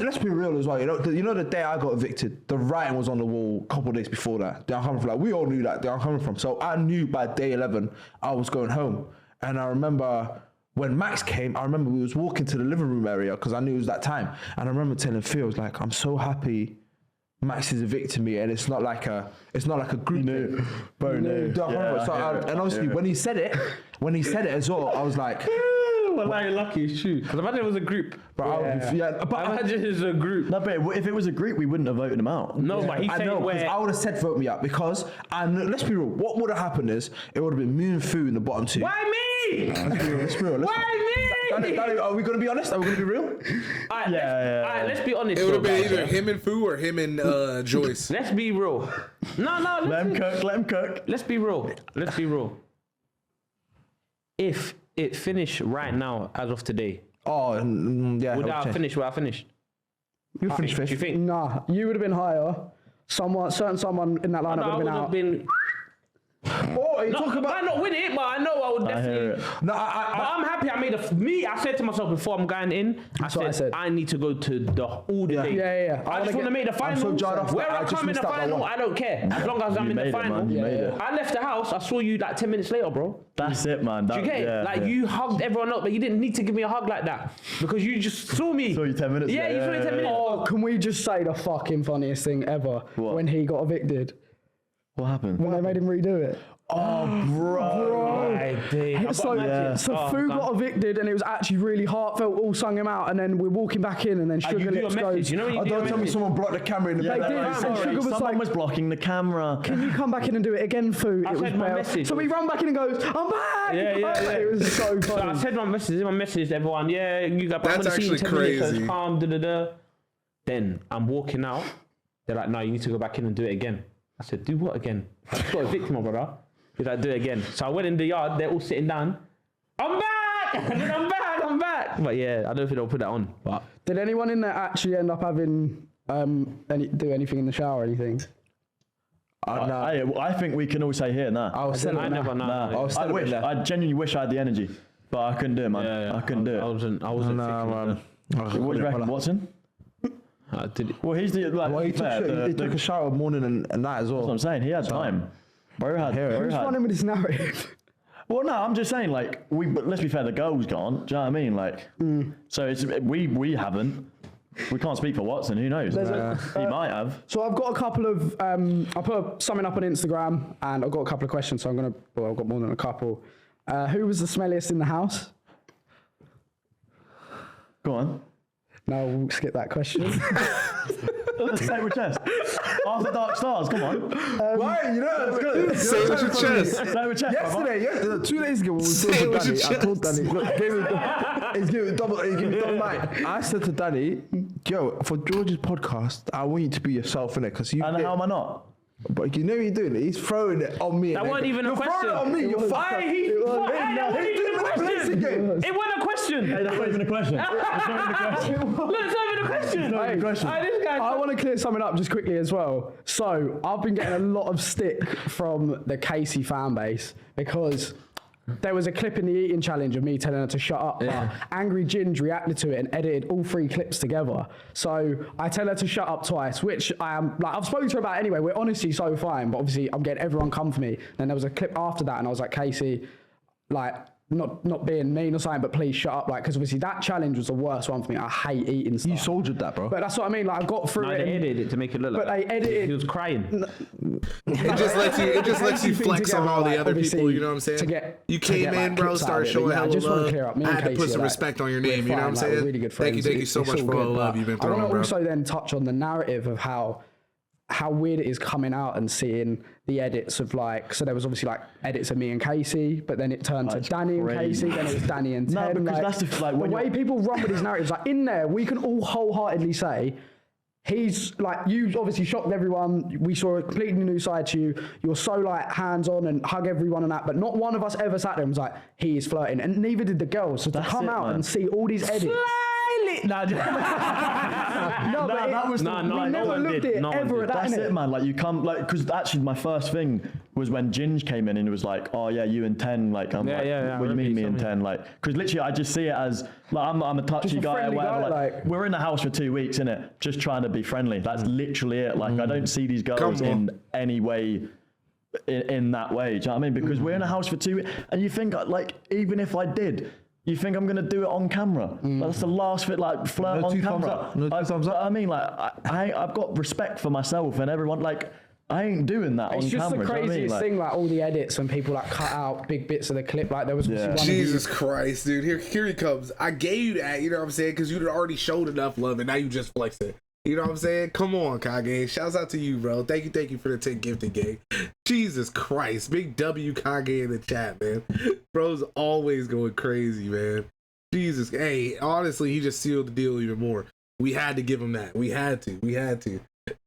let's be real as well. You know the day I got evicted, the writing was on the wall a couple of days before that. I'm coming from, like we all knew that I'm coming from. So I knew by day 11 I was going home, and I remember. When Max came, I remember we was walking to the living room area because I knew it was that time. And I remember telling Phil, I was like, I'm so happy Max is evicting me, and it's not like a group thing. Bro, no. So and obviously when he said it as well, I was like, Well, like, lucky, it's true. Because imagine it was a group. but Imagine it's a group. No, but if it was a group, we wouldn't have voted him out. No, but he's I saying know, because where... I would have said vote me out because, and let's be real, what would have happened is it would have been me and Fu in the bottom two. Why me? Let's be real. Why me? Danny, are we going to be honest? Are we going to be real? Alright, Yeah. let's be honest. It would have though, been guys, either yeah? him and Fu or him and Joyce. Let's be real. No, Let him cook. Let him cook. let's be real. Let's be real. If it finished right now, as of today, Oh, yeah. would okay. I have finished where I finished? You finished Do you fifth. think? nah, you would have been higher. Someone in that lineup No, I would would have have been out. been... Oh, you No, talk I about. might not win it, but I know I would I hear definitely... it. No, But I'm happy I made I said to myself before I'm going in, That's what I said. I need to go to all the days. Yeah. I just want to make the I'm so final. jarred off Where that I I just come in the missed out that final, one. I don't care. As long as I'm You in the made it, final. man. You made it. I left the house, I saw you like 10 minutes later, bro. That's it, man. Do you get it? You hugged everyone up, but you didn't need to give me a hug like that. Because you just saw me. Saw you 10 minutes Yeah, ago. you saw me 10 minutes. Oh, can we just say the fucking funniest thing ever? What? When he got evicted. What happened? When they made him redo it. Oh, bro. So Fu got evicted and it was actually really heartfelt, all sung him out, and then we're walking back in and then You Sugar do a Lips message. goes, You know when you do a Don't tell me message? someone blocked the camera in the They back. did, and Sugar was Someone like, was blocking the camera. can you come back in and do it again, Fu? I It was said my Bell. message. So we run back in and goes, I'm back! Yeah. It was so So I funny. said my message to everyone. Yeah, you got. That's I'm gonna see you in actually 10 minutes, so it's crazy. calm, da. Then I'm walking out. They're like, no, you need to go back in and do it again. I said, do what again? I just got evicted, my brother. He's like, do it again. So I went in the yard. They're all sitting down. I'm back. And then I'm back. But yeah, I don't think they'll put that on. But Did anyone in there actually end up having do anything in the shower or anything? I think we can all say here now. I was I never know. I was I wish. I genuinely wish I had the energy, but I couldn't do it, man. I couldn't do I it. wasn't. Nah, thinking man. of What do you reckon, Watson? that. I did it. Well, he's the like. Well, he took a shower morning and night as well. That's what I'm saying. He had time. Bro had. Who's running with his narrative? Well, no, I'm just saying, like, but let's be fair, the girl's gone. Do you know what I mean? Like, so it's we haven't. We can't speak for Watson. Who knows? He might have. So I've got a couple of, I put something up on Instagram and I've got a couple of questions, so I've got more than a couple. Who was the smelliest in the house? Go on. No, we'll skip that question. Say it with chest. After Dark Stars, come on. Why? You know, it's good. Say it with your chest. Say it with chest. brother. Yesterday, 2 days ago when we Say talked it to with your Danny, I told chest. Danny, look, give me double mic. I said to Danny, yo, for George's podcast, I want you to be yourself in it because you. And how am I not? But you know what you're doing. He's throwing it on me. That wasn't even a You're question. throwing it on me. You're fucking. That wasn't even a question. It wasn't a question. Hey, that's not even a question. That's not even a question. Look, it's not even a question. Not even a question. Hey, this guy. I want to clear something up just quickly as well. So I've been getting a lot of stick from the Casey fan base because there was a clip in the eating challenge of me telling her to shut up. But Angry Ginge reacted to it and edited all 3 clips together. So I tell her to shut up twice, which I am like I've spoken to her about anyway. We're honestly so fine, but obviously I'm getting everyone come for me. Then there was a clip after that, and I was like, Casey, like not being mean or something, but please shut up. Like, because obviously that challenge was the worst one for me. I hate eating stuff. You soldiered that, bro. But that's what I mean. Like, I got through No, it. they edited it to make it look like. But they edited. He was crying. It just lets you flex on all the other people. You know what I'm saying? You came in, bro. Started showing hella love. I had to put some respect on your name. You know what I'm saying? Really good friends. Thank you so much for all the love you've been throwing, bro. I want to also then touch on the narrative of how weird it is coming out and seeing the edits of like, so there was obviously like edits of me and Casey, but then it turned to Danny and Casey, then it was Danny and Ted. No, because that's the way people run with these narratives. Like in there, we can all wholeheartedly say, he's like, you obviously shocked everyone. We saw a completely new side to you. You're so like hands on and hug everyone and that, but not one of us ever sat there and was like, he is flirting. And neither did the girls. So to come out and see all these edits. No, that was we never looked at it ever at that. That's it, man. Like you come, like, because actually my first thing was when Ginge came in and it was like, oh yeah, you and 10, like, I'm what do you mean me and 10? Like, because literally I just see it as like I'm a touchy guy or whatever. Like, we're in the house for 2 weeks, innit? Just trying to be friendly. That's literally it. Like I don't see these girls in any way. In that way, do you know what I mean? Because we're in a house for 2 weeks, and you think like even if I did. You think I'm gonna do it on camera? That's the last bit, like flirt on camera. No two thumbs up. I mean, like I've got respect for myself and everyone. Like I ain't doing that on camera. It's just the craziest craziest thing, like all the edits when people like cut out big bits of the clip. Like there was one Jesus Christ, dude. Here he comes. I gave you that, you know what I'm saying? Because you'd already showed enough love and now you just flexed it. You know what I'm saying? Come on, Kage. Shouts out to you, bro. Thank you for the 10 gifted, gang. Jesus Christ. Big W Kage in the chat, man. Bro's always going crazy, man. Jesus. Hey, honestly, he just sealed the deal even more. We had to give him that. We had to.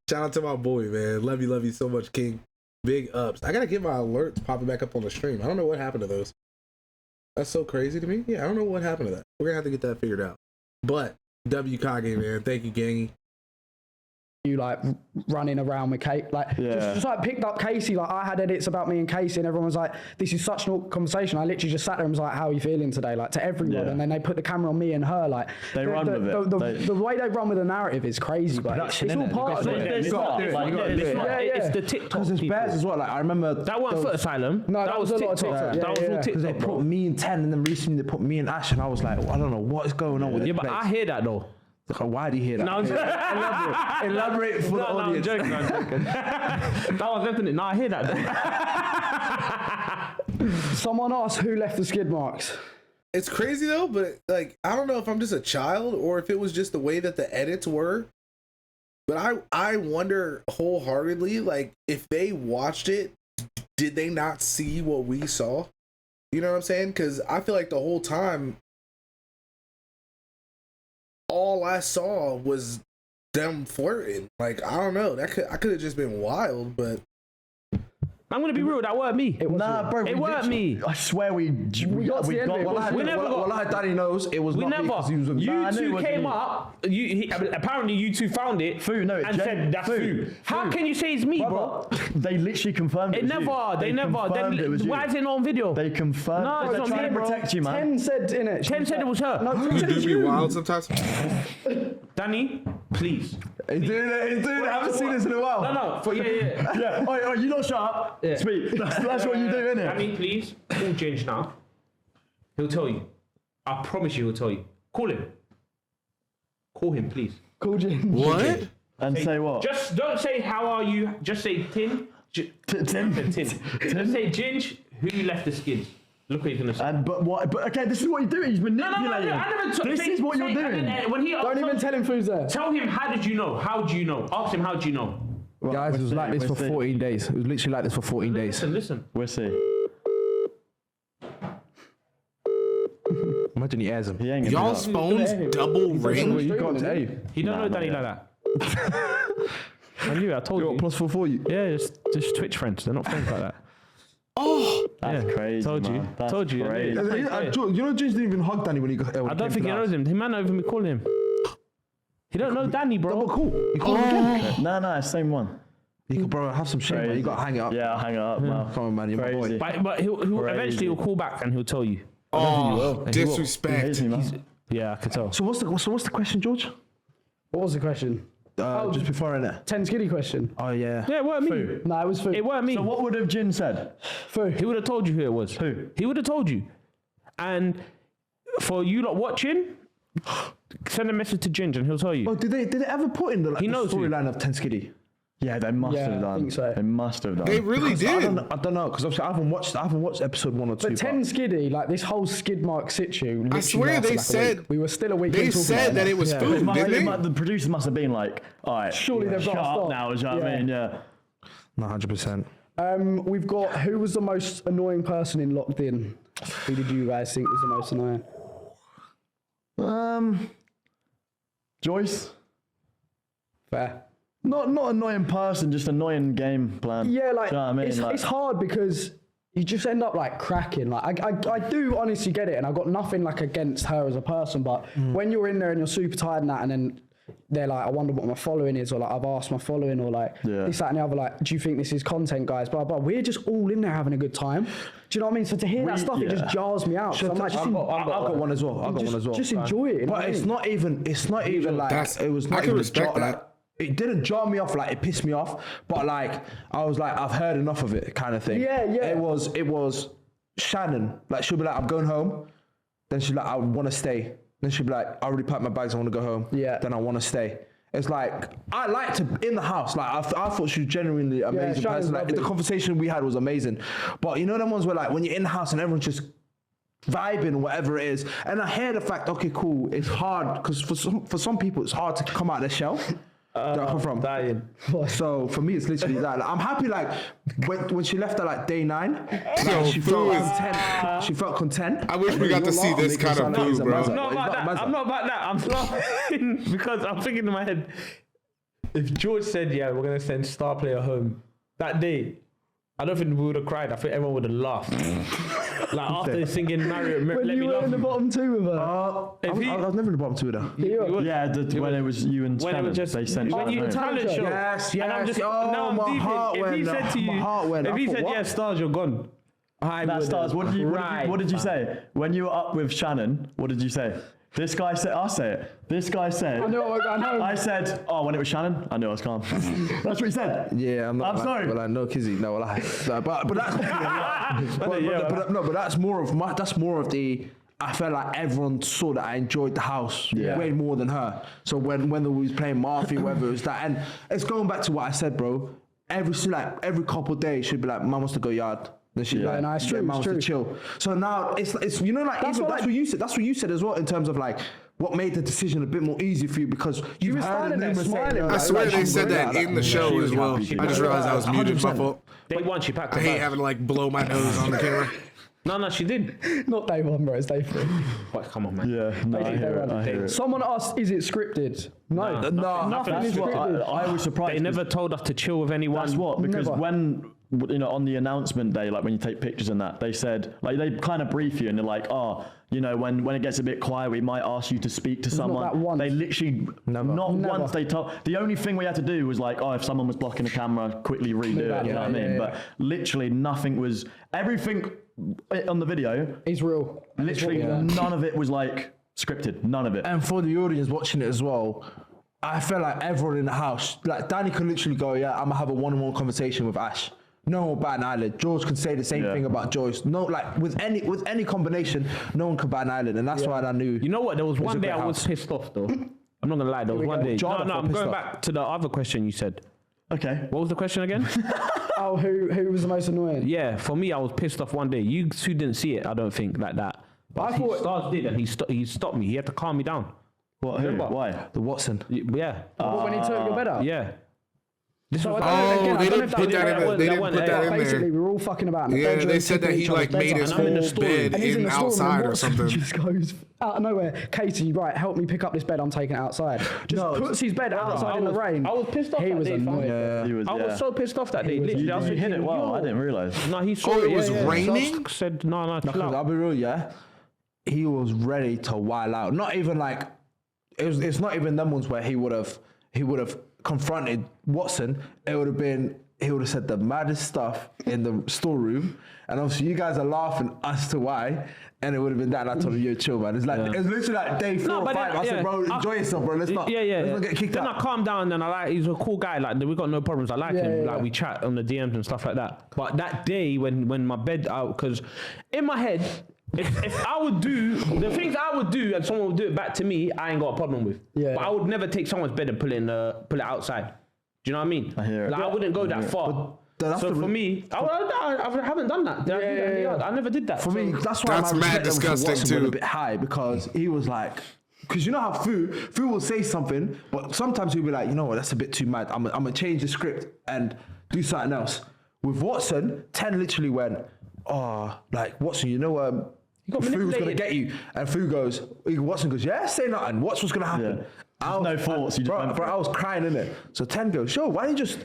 Shout out to my boy, man. Love you so much, King. Big ups. I gotta get my alerts popping back up on the stream. I don't know what happened to those. That's so crazy to me. Yeah, I don't know what happened to that. We're gonna have to get that figured out. But W Kage, man. Thank you, gangy. You like running around with Kate, like just like picked up Casey. Like I had edits about me and Casey, and everyone was like, "This is such an conversation." I literally just sat there and was like, "How are you feeling today?" Like to everyone, and then they put the camera on me and her. Like they run with it. The way they run with the narrative is crazy, but it's all part of it. It's the TikTok. Because there's bears as well. Like I remember that wasn't Foot Asylum. No, that was a lot of TikTok. That was all TikTok. Because they put me and 10, and then recently they put me and Ash, and I was like, I don't know what is going on with it. Yeah, but I hear that though. Why do you hear that? No, elaborate for the audience. I'm joking. That was definitely. No, I hear that. Someone asked who left the skid marks. It's crazy though, but like I don't know if I'm just a child or if it was just the way that the edits were. But I wonder wholeheartedly, like if they watched it, did they not see what we saw? You know what I'm saying? Because I feel like the whole time, all I saw was them flirting. Like I don't know, I could have just been wild, but I'm gonna be real. That weren't me. Nah, bro. It weren't me. I swear we got. We never got. Well, Danny knows it was. We not never. Me, You two came up. Apparently, you two found it. And said that's Fu. How can you say it's me, bro? They literally confirmed it. They never. Why is it not on video? They confirmed. No, it's not me, bro. Protect you, man. 10 said in it. 10 said it was her. No, you do be wild sometimes. Danny, please. He's doing it. I haven't seen this in a while. No. Yeah. Oh, you don't shut up. Yeah. Speak. That's what you do, innit? Danny, please. Call Ginge now. He'll tell you. I promise you he'll tell you. Call him. Call him, please. Call Jim. What? And say what? Just don't say how are you. Just say Tin. Tin. Just say Ginge. Who left the skids? Look what he's gonna say. But okay, this is what he's doing. He's manipulating. This is what you're doing. Don't even tell him who's there. Tell him how did you know? How do you know? Ask him how do you know? Guys, it was like this for 14 days. It was literally like this for 14 days. Listen. We'll see. Imagine he airs him. Y'all's phones double ring. You got today. He don't know Danny like that. I knew it. I told you. +4 for you. Yeah, just Twitch friends. They're not friends like that. Oh, that's crazy. Told you. That's Told you. Crazy. You know, James didn't even hug Danny when he got. I don't think he knows him. He might not even be calling him. He don't know Danny, bro. But cool. You call him again. No, same one. You could, bro, have some shit, man. You got to hang it up. Yeah, I'll hang it up now. Come on, man. You're my boy. But he'll eventually he'll call back and he'll tell you. Oh, He disrespect. hates me, man. Yeah, I can tell. So what's the question, George? What was the question? Just before in it. 10 skiddy question. Oh yeah. Yeah, it weren't me. No, it was food. It weren't me. So what would have Jin said? Food. He would have told you who it was. Who? He would have told you. And for you lot watching, send a message to Ginge and he'll tell you. Oh, did they ever put in the He knows who. storyline of 10 Skiddy? Yeah, they must Yeah, have I done. think so. They must have done. They really I did. don't know because obviously I haven't watched episode 1 or 2. But 10 Skiddy, like this whole skid mark situ. I literally swear lasted they like a said week. We were still a week. They in talking said about that it was It food, must- didn't they? the producers must have been like, all right, Surely they've shut got to up stop. now, is what I Yeah. mean, yeah. No, 100%. We've got who was the most annoying person in Locked In? Who did you guys think was the most annoying? Joyce? Fair. Not annoying person, just annoying game plan. Yeah, like, Do you know what I mean? it's hard because you just end up like cracking. Like I do honestly get it, and I've got nothing like against her as a person, but when you're in there and you're super tired and that, and then they're like, I wonder what my following is, or like I've asked my following, or like this, that, and the other. Like, do you think this is content, guys? Blah blah. We're just all in there having a good time. Do you know what I mean? So to hear that stuff, it just jars me out. So I'm like, I've got one as well. just enjoy it. You know But what I it's mean? not even like That's- it was I not can even respect that. like, it didn't jar me off, like it pissed me off, but like I was like, I've heard enough of it, kind of thing. Yeah. It was Shannon. Like she'll be like, I'm going home. Then she'll be like, I want to stay. Then she'll be like, I already packed my bags. I want to go home. Yeah. Then I want to stay. It's like I like to in the house. Like I thought she was genuinely amazing Shannon's person. Like the lovely. conversation we had was amazing. But you know them ones where like when you're in the house and everyone's just vibing, whatever it is, and I hear the fact, okay, cool, it's hard because for some people it's hard to come out of their shell. Where I come from. Dying. So for me, it's literally that. Like, I'm happy. Like when she left at like day 9, like, Yo, she felt boo is- content. She felt content. I wish we got to see this kind of boo, bro. I'm not about that. I'm not about that. I'm laughing because I'm thinking in my head, if George said, yeah, we're going to send star player home that day, I don't think we would have cried. I think everyone would have laughed. Like after singing Mario, When Let you Me were Love in the You. bottom 2 with her. I If he- was never in the bottom 2 though. Yeah, when it was you and When it Shannon, was just they sent when you Shannon home. talent show. Yes, And I'm yes. just, Oh, now I'm my deep heart in. If he went, said to my you, heart went. if I he thought, said, what? yeah, stars, you're gone. I That would stars. What did you cried. say when you were up with Shannon? What did you say? This guy said, I'll say it. This guy said, I know. I said, oh, when it was Shannon, I knew I was calm. That's what he said. Yeah, I'm not. I'm like, sorry. But like, no, Kizzy, no, like, but that's. but that's more of the. I felt like everyone saw that I enjoyed the house way more than her. So when we was playing Mafia, whether it was that, and it's going back to what I said, bro. Every couple of days, she'd be like, "Mum wants to go yard." Then she'd be like, no, it's true, "Mum it's wants to true. chill." So now it's you know like That's that's what what you said. That's what you said as well in terms of like what made the decision a bit more easy for you because you've was heard standing there numerous smiling, saying, bro. I swear they she said was that really in the like show she as was well. happy. I just realized I was muted. My 100%. fault. Day one, she packed I her hate bags. having to like blow my nose on the camera. No, she did. Not day 1, bro. It's day 3. What, come on, man. Yeah, no, I Basically, hear day it. one. I hear it. Someone asked, "Is it scripted?" No, No, nothing That's is what scripted. I was surprised. They never told us to chill with anyone. That's what, because Never. when, you know, on the announcement day, like when you take pictures and that, they said, like, they kind of brief you and they're like, oh, you know, when it gets a bit quiet, we might ask you to speak to someone. that once. They literally, not Never. once they told, the only thing we had to do was like, oh, if someone was blocking the camera, quickly redo it, you know what I mean? yeah. But literally nothing was, everything on the video, It's real. literally none of it was like scripted, none of it. And for the audience watching it as well, I felt like everyone in the house, like Danny could literally go, yeah, I'm gonna have a one-on-one conversation with Ash. No one bat an eyelid. George could say the same Yeah. thing about Joyce. No, like with any combination, no one could bat an eyelid, and that's why I knew. You know what? There was one a day great I was house. pissed off though. I'm not gonna lie. There was one day. Jordan No, felt I'm pissed going off. back to the other question you said. Okay. What was the question again? Oh, who was the most annoying? Yeah, for me, I was pissed off one day. You two didn't see it, I don't think, like that. But I thought- Stars did, and he stopped me. He had to calm me down. What, who? Remember? Why? The Watson. Yeah, But when he took your bed out. yeah. This So was I don't know, again, Oh, I they don't know didn't if put that in that there. They didn't one- put that that one- in Basically, there. we were all fucking about in the Yeah, bedroom. they said that tipping he each like other's made beds his up. I'm in the whole story. bed And he's in in the store outside and or Watson something. just goes out of nowhere, Katie, right, help me pick up this bed, I'm taking it outside. Just puts his bed outside in the rain. I was pissed off He that was day, fam. annoyed. Yeah. He was, I was so pissed off that day. was- Literally, I was You hit thinking, it well. yo. I didn't realise. No, he saw Oh, it. it was raining? Sus said, no, chill Because I'll out. be real, yeah. He was ready to wild out. Not even like it's not even them ones where he would have confronted Watson. It would have been he would have said the maddest stuff in the storeroom, and obviously you guys are laughing as to why. And it would have been that, and I told him, "Yo, chill, man." It's like it's literally like day 4 or 5. then, I said, "Bro, enjoy yourself, bro. Let's not, let's not get kicked Then out." I calmed down. Then I like he's a cool guy. Like we got no problems. I like him. Like we chat on the DMs and stuff like that. But that day when my bed out, because in my head If I would do the things I would do and someone would do it back to me, I ain't got a problem with. Yeah. But I would never take someone's bed and pull it outside. Do you know what I mean? I hear it. Like, I wouldn't go that far. that's So the for me, I haven't done that. Did I do that in the yard? I never did that. For me, that's why That's my mad respect level for disgusting Watson went too. a bit high because he was like, because you know how Fu will say something, but sometimes he'll be like, you know what, that's a bit too mad. I'm gonna change the script and do something else. With Watson, 10 literally went, oh, like Watson, you know, got Fu was gonna manipulated. get you, and Watson goes, yeah, say nothing. Watch what's gonna happen. Yeah. No thoughts, you just went for bro, I was crying in it. So 10 goes, yo, why don't you just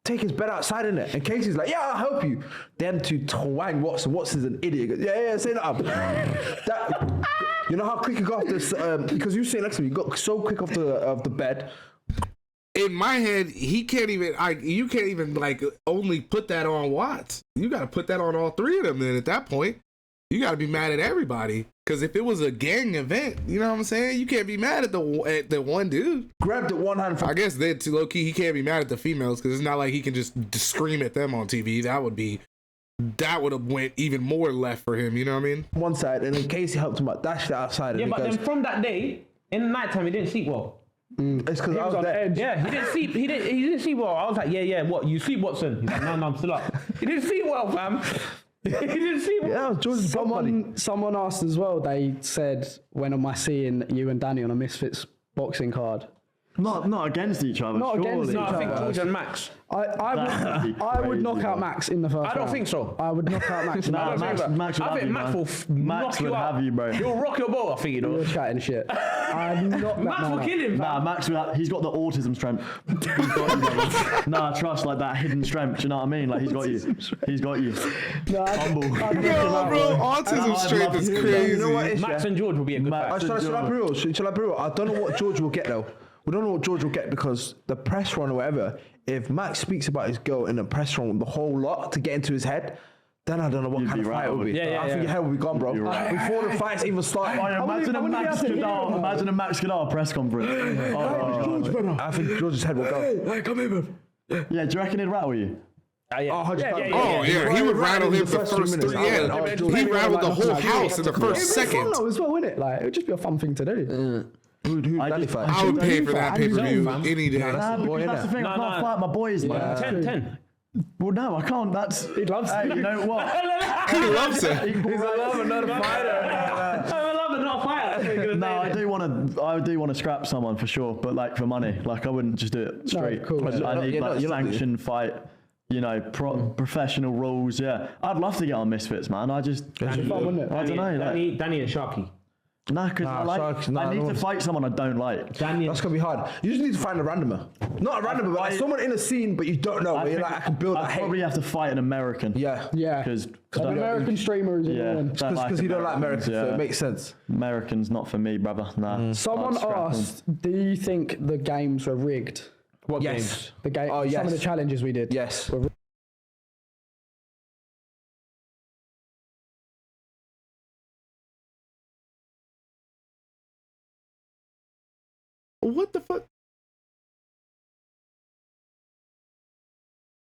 take his bed outside in it? And Casey's like, yeah, I'll help you. Them two twang Watson. Watson's an idiot. He goes, yeah, say nothing. You know how quick you got off this? Because you say next to me, you got so quick off the bed. In my head, he can't even. You can't even like only put that on Watts. You got to put that on all three of them. Then at that point, you got to be mad at everybody. Because if it was a gang event, you know what I'm saying? You can't be mad at the one dude. Grabbed it one hand from I guess that low key, he can't be mad at the females because it's not like he can just scream at them on TV. That would have went even more left for him. You know what I mean? one side, and then Casey helped him out, dashed it outside. Yeah, and but he then goes, from that day, in the nighttime, he didn't sleep well. it's because I was on there. edge. Yeah, he didn't sleep. He didn't sleep well. I was like, yeah. What? You sleep, Watson? He's like, no, I'm still up. He didn't sleep well, fam. He didn't sleep well. Yeah, it was George's bum buddy. Someone asked as well. They said, "When am I seeing you and Danny on a Misfits boxing card?" Not against each other. Not against No, each I think other. George and Max. I would knock out Max in the first round. I don't think so. I would knock out Max. in the Nah, first Max- round. Max would I have think you, Max man. will Max knock you would out. have you, bro. He'll rock your boat, I think, you know. You're chatting shit. I'm not that Max man will up. kill him, Nah, fam. Max, he's got the autism strength. He's got you, brother. Nah, trust, like that hidden strength. Do you know what I mean? Like he's got you. He's got you. No, Humble. Bro, autism strength is crazy. You know what? It's, Max and George will be a good fight. Shall I be real? Shall I be real? I don't know what George will get though. We don't know what George will get because the press run or whatever, if Max speaks about his girl in the press run the whole lot to get into his head, then I don't know what You'd kind of be fight it will be. Yeah, I think your head will be gone, bro. You're right. Before the fights even start. Imagine a Max Khadar. Imagine a Max Khadar press conference. I think George's head will go. Hey, come here, man. Yeah, do you reckon he'd rattle you? Yeah. 100%. Oh, yeah, he would rattle him the first 3 minutes. Yeah, he rattled the whole house in the first It'd be fun second. though as well, wouldn't it? Like, it would just be a fun thing to do. Who'd I Danny just- fight? I would pay for that I do pay-per-view fam. any day. Nah, because that's the thing. I can't fight my boys, man. 10. Well, no, I can't. That's. He'd love to. Hey, you know what? He loves it. He's a lover, not a fighter. I'm a lover, not a fighter. That's what you're No, gonna say. I do want to scrap someone for sure, but like for money, like I wouldn't just do it straight. cool. I need You're like not- you're not- sanctioned fight, you know, professional rules. Yeah, I'd love to get on Misfits, man. I just, It'd be fun, wouldn't it? I don't know. Like, Danny and Sharky. nah, because Sharks, nah, I need no to fight someone I don't like. Danny That's gonna be hard. You just need to find a randomer. Not a randomer, but like someone in a scene, but you don't know. Where you're like, I can build a I'd hate. probably have to fight an American. Yeah. Yeah. Because An American streamer who's yeah, annoying. Because you don't like Americans, so yeah. it makes sense. Americans not for me, brother. Nah. Someone I'd scrap 'em. asked, "Do you think the games were rigged? What Yes. games? The game, Oh, some of yes. the challenges we did. Yes. Were What the fuck?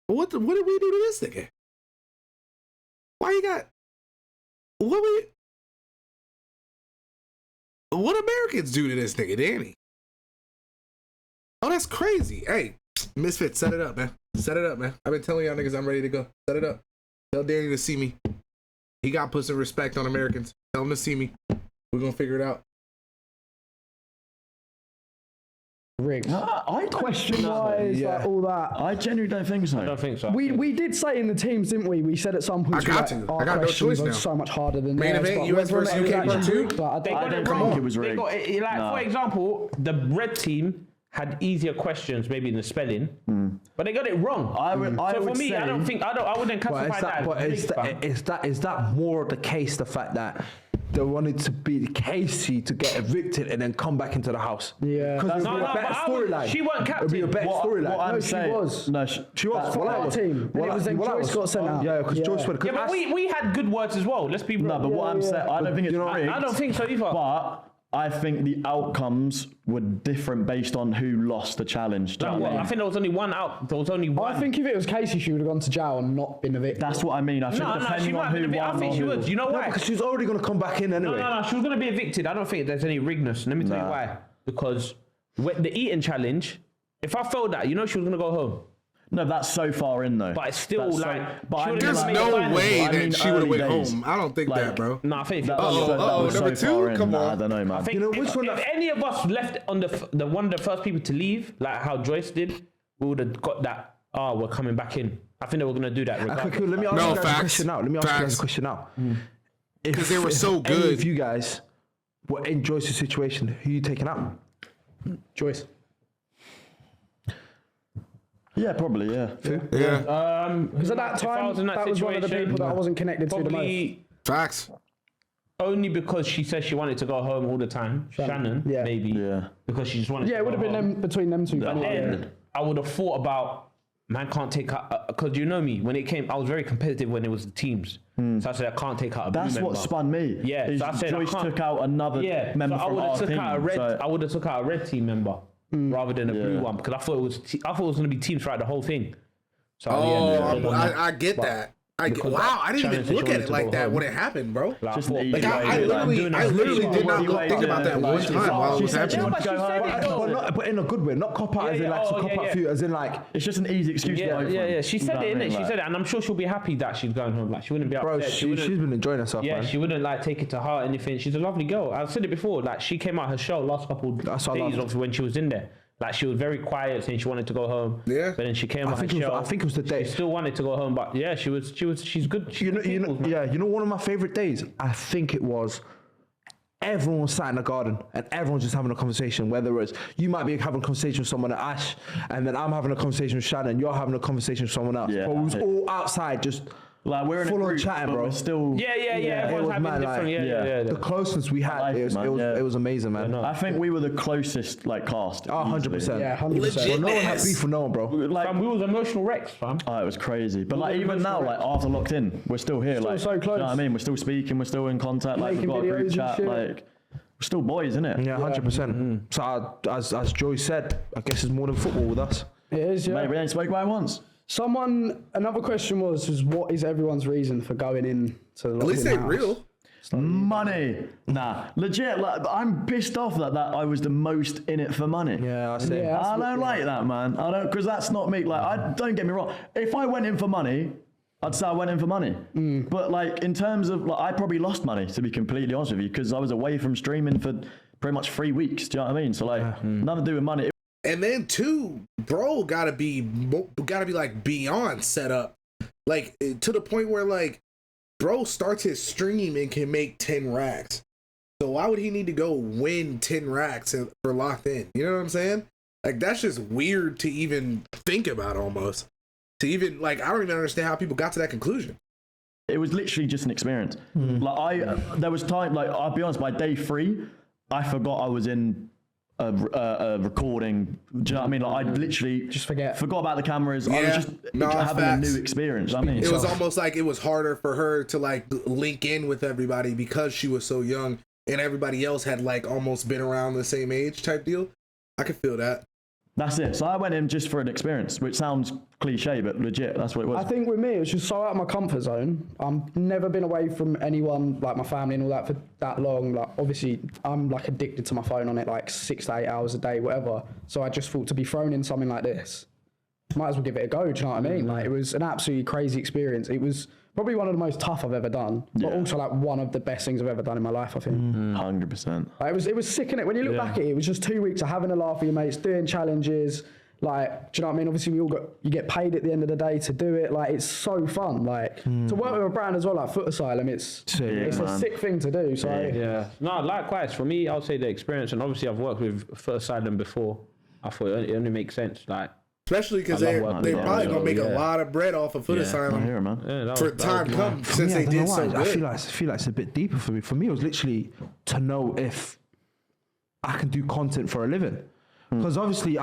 What did we do to this nigga? Why you got? What Americans do to this nigga, Danny? Oh, that's crazy. Hey, Misfit, set it up, man. Set it up, man. I've been telling y'all niggas I'm ready to go. Set it up. Tell Danny to see me. He got put some respect on Americans. Tell him to see me. We're gonna figure it out. rigged. I don't Question think so. wise, Yeah. like all that. I genuinely don't think so. I don't think so. We did say in the teams, didn't we? We said at some point, I got to. our I got no questions choice are now. so much harder than Main theirs. event, but US whether or versus not it was UK part actually two? rigged, like, They I got don't it think wrong. it was They rigged. got it, like, No. for example, the red team had easier questions, maybe in the spelling, but they got it wrong. I would so for me, say, I wouldn't But classify that. is that more the case? The fact that they wanted to beat Casey to get evicted and then come back into the house. Yeah. because it'd No, be no, a better but I would- storyline. she weren't It'd be a captain. better what storyline. I'm No, she saying, was. No, She was. For our team. And it was then Joyce got sent out. Yeah, because Yeah. Joyce went. Yeah, but we had good words as well. Let's be real. No, but what I'm saying, I don't think it's you know, rigged. I don't think so either. But I think the outcomes were different based on who lost the challenge. Do you know what I mean? I think there was only one out. There was only one. I think if it was Casey, she would have gone to jail and not been evicted. That's what I mean. I think No, depending she on might have who been. I won think or she who would. You know why? Because she's already going to come back in anyway. No. She was going to be evicted. I don't think there's any rigness. Let me tell you why. Because the eating challenge, if I failed that, she was going to go home. No, that's so far in though. But it's still That's like. but I mean, There's like, no final. way I mean, that she would have early went days. home. I don't think Like, that, bro. No, I think. that was number so two? far in. Come on. I don't know, man. I think You know, which one if that- any of us left on the one of the first people to leave, like how Joyce did, we would have got that. We're coming back in. I think they were gonna do that. Okay, regardless. cool. Let me ask No, you guys a facts. question now. Let me ask you guys Facts. a question now. Because they were so If any good. of you guys were in Joyce's situation, who you taking out? Joyce. Yeah, probably. Yeah. Yeah. Because at that time, that was one of the people that I wasn't connected to the most. Probably Facts. only because she said she wanted to go home all the time. Shannon, Yeah. maybe. Yeah. Because she just wanted. Yeah, to it would go have been home. them, between them two. But Yeah. then I would have thought about, man, can't take out, because you know me, when it came, I was very competitive when it was the teams. So I said, I can't take out a blue That's what member. spun me. Yeah, is so I said, I Joyce can't- took out another Yeah, member so I from would our have took team. out a red. so- I would have took out a red team member rather than a blue Yeah. one because I thought it was. I thought it was going to be teams throughout the whole thing. So I get that. because Wow, I didn't Shannon even said look she at wanted it to like go that home. when it happened, bro. Like, Just an thought- easy Like way I to, literally doing that. did not Easy way think to- about that like, one she time said- while it she was said she happening. would go home. But in a good way, not cop out as in like to cop out for you, as in like, It's just an easy excuse to go home. Yeah. She You said know it, what I innit? mean? She Like- said it, and I'm sure she'll be happy that she's going home. Like she wouldn't be bro, upset. she's wouldn't- been enjoying herself, Yeah, man. she wouldn't like take it to heart or anything. She's a lovely girl. I've said it before. Like she came out her shell last couple That's what I days loved. of when she was in there. Like she was very quiet, saying she wanted to go home. Yeah. But then she came out her think it was- shell. I think it was the day. She still wanted to go home, but yeah, she's good. She's You know, good peoples, man. yeah, you know, one of my favorite days, I think it was everyone was sat in the garden and everyone's just having a conversation. Whether it's you might be having a conversation with someone at Ash, and then I'm having a conversation with Shannon, you're having a conversation with someone else. Yeah. But we was all outside just Like we're in full a on group, chatting, but bro. we're still. Yeah. it Everyone's was having mad, different. like, Yeah. the closeness we had. like It was, it, man, it was, yeah. it was amazing, man. no. I think we were the closest like cast. Oh, 100%. Yeah, 100%. Legit. No one had beef with no one, bro. Like, Fam, we was emotional wrecks, fam. oh, it was crazy. But like were even now, emotional like after locked in, we're still here. Like, so do you know what I close. mean? We're still speaking. We're still in contact. Like we've Making got a videos group and chat. shit. Like we're still boys, innit? Yeah, 100%. So as Joey said, I guess it's more than football with us. It is, yeah. Mate, we ain't spoke about it once. Another question was what is everyone's reason for going in to the At least they house? real. Money. Nah, legit. Like I'm pissed off that I was the most in it for money. Yeah, I say. Yeah. I don't like that, man. I don't, because that's not me. Like, I don't get me wrong. If I went in for money, I'd say I went in for money. But like, in terms of, like, I probably lost money, to be completely honest with you, because I was away from streaming for pretty much 3 weeks. Do you know what I mean? So like, nothing to do with money. And then too, bro, gotta be like beyond set up, like to the point where like, bro starts his stream and can make 10 racks. So why would he need to go win 10 racks for locked in? You know what I'm saying? Like that's just weird to even think about almost. To even like, I don't even understand how people got to that conclusion. It was literally just an experience. Like there was time, like I'll be honest, by day 3, I forgot I was in a recording. Do you know what I mean? Like I literally Just forgot about the cameras. I was Yeah. just No, having facts. a new experience. You know what I mean? It was almost like it was harder for her to like link in with everybody because she was so young and everybody else had like almost been around the same age type deal. I could feel that. That's it. So I went in just for an experience, which sounds cliche, but legit, that's what it was. I think with me, it was just so out of my comfort zone. I've never been away from anyone, like my family and all that, for that long. Like, obviously, I'm like addicted to my phone on it, like 6 to 8 hours a day, whatever. So I just thought to be thrown in something like this, might as well give it a go. Do you know what I mean? Like, it was an absolutely crazy experience. It was probably one of the most tough I've ever done, but also like one of the best things I've ever done in my life, I think. 100%. Like, it was sick, innit? When you look back at it, it was just 2 weeks of having a laugh with your mates, doing challenges. Like, do you know what I mean? Obviously, you get paid at the end of the day to do it. Like, it's so fun. Like, to work with a brand as well, like Foot Asylum, it's a man. sick thing to do. So, Yeah. No, likewise. For me, I'll say the experience, and obviously I've worked with First Asylum before. I thought it only makes sense. Like, Especially because I they're love working probably with gonna make a them. lot of bread off of Foot I Asylum hear it, man. yeah, that for was- that time was- come For since me, I they don't know did so why. I good. feel like it's a bit deeper for me. For me, it was literally to know if I can do content for a living. Because obviously,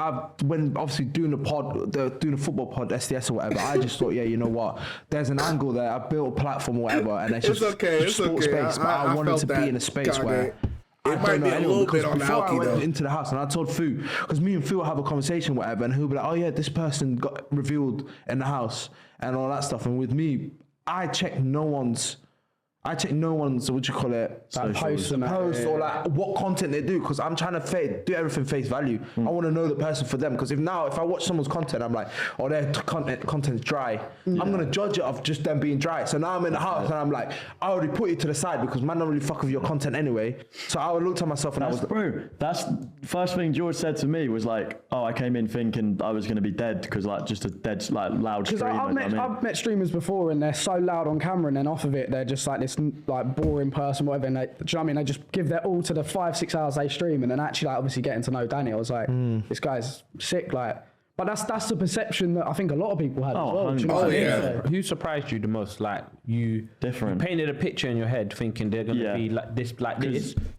when doing the football pod, SDS or whatever, I just thought, yeah, you know what? There's an angle there. I built a platform or whatever, and it's It's just okay. It's sport okay. space. But I wanted felt to that, be in a space Kanye. where It might be a little bit on the before I alky went though. into the house and I told Fu, because me and Fu will have a conversation, whatever, and he'll be like, "Oh yeah, this person got revealed in the house and all that stuff." And with me, I check no one's what you call it, Like posts and that, post yeah, or yeah. like what content they do, because I'm trying to do everything face value. I want to know the person for them, because if I watch someone's content, I'm like, oh, their content's dry. I'm gonna judge it off just them being dry. So now I'm in the house and I'm like, I already put you to the side because man don't really fuck with your content anyway. So I would look at myself and I was Bro, that's first thing George said to me was like, oh, I came in thinking I was going to be dead because like just a dead like loud Because streamer. I've met streamers before and they're so loud on camera and then off of it they're just like this like boring person, whatever. And they, do you know what I mean? They just give their all to the 5-6 hours they stream, and then actually like obviously getting to know Danny, I was like, this guy's sick. Like, but that's the perception that I think a lot of people had as well. Do you know what I mean? yeah. Who surprised you the most? Like you painted a picture in your head thinking they're gonna be like this,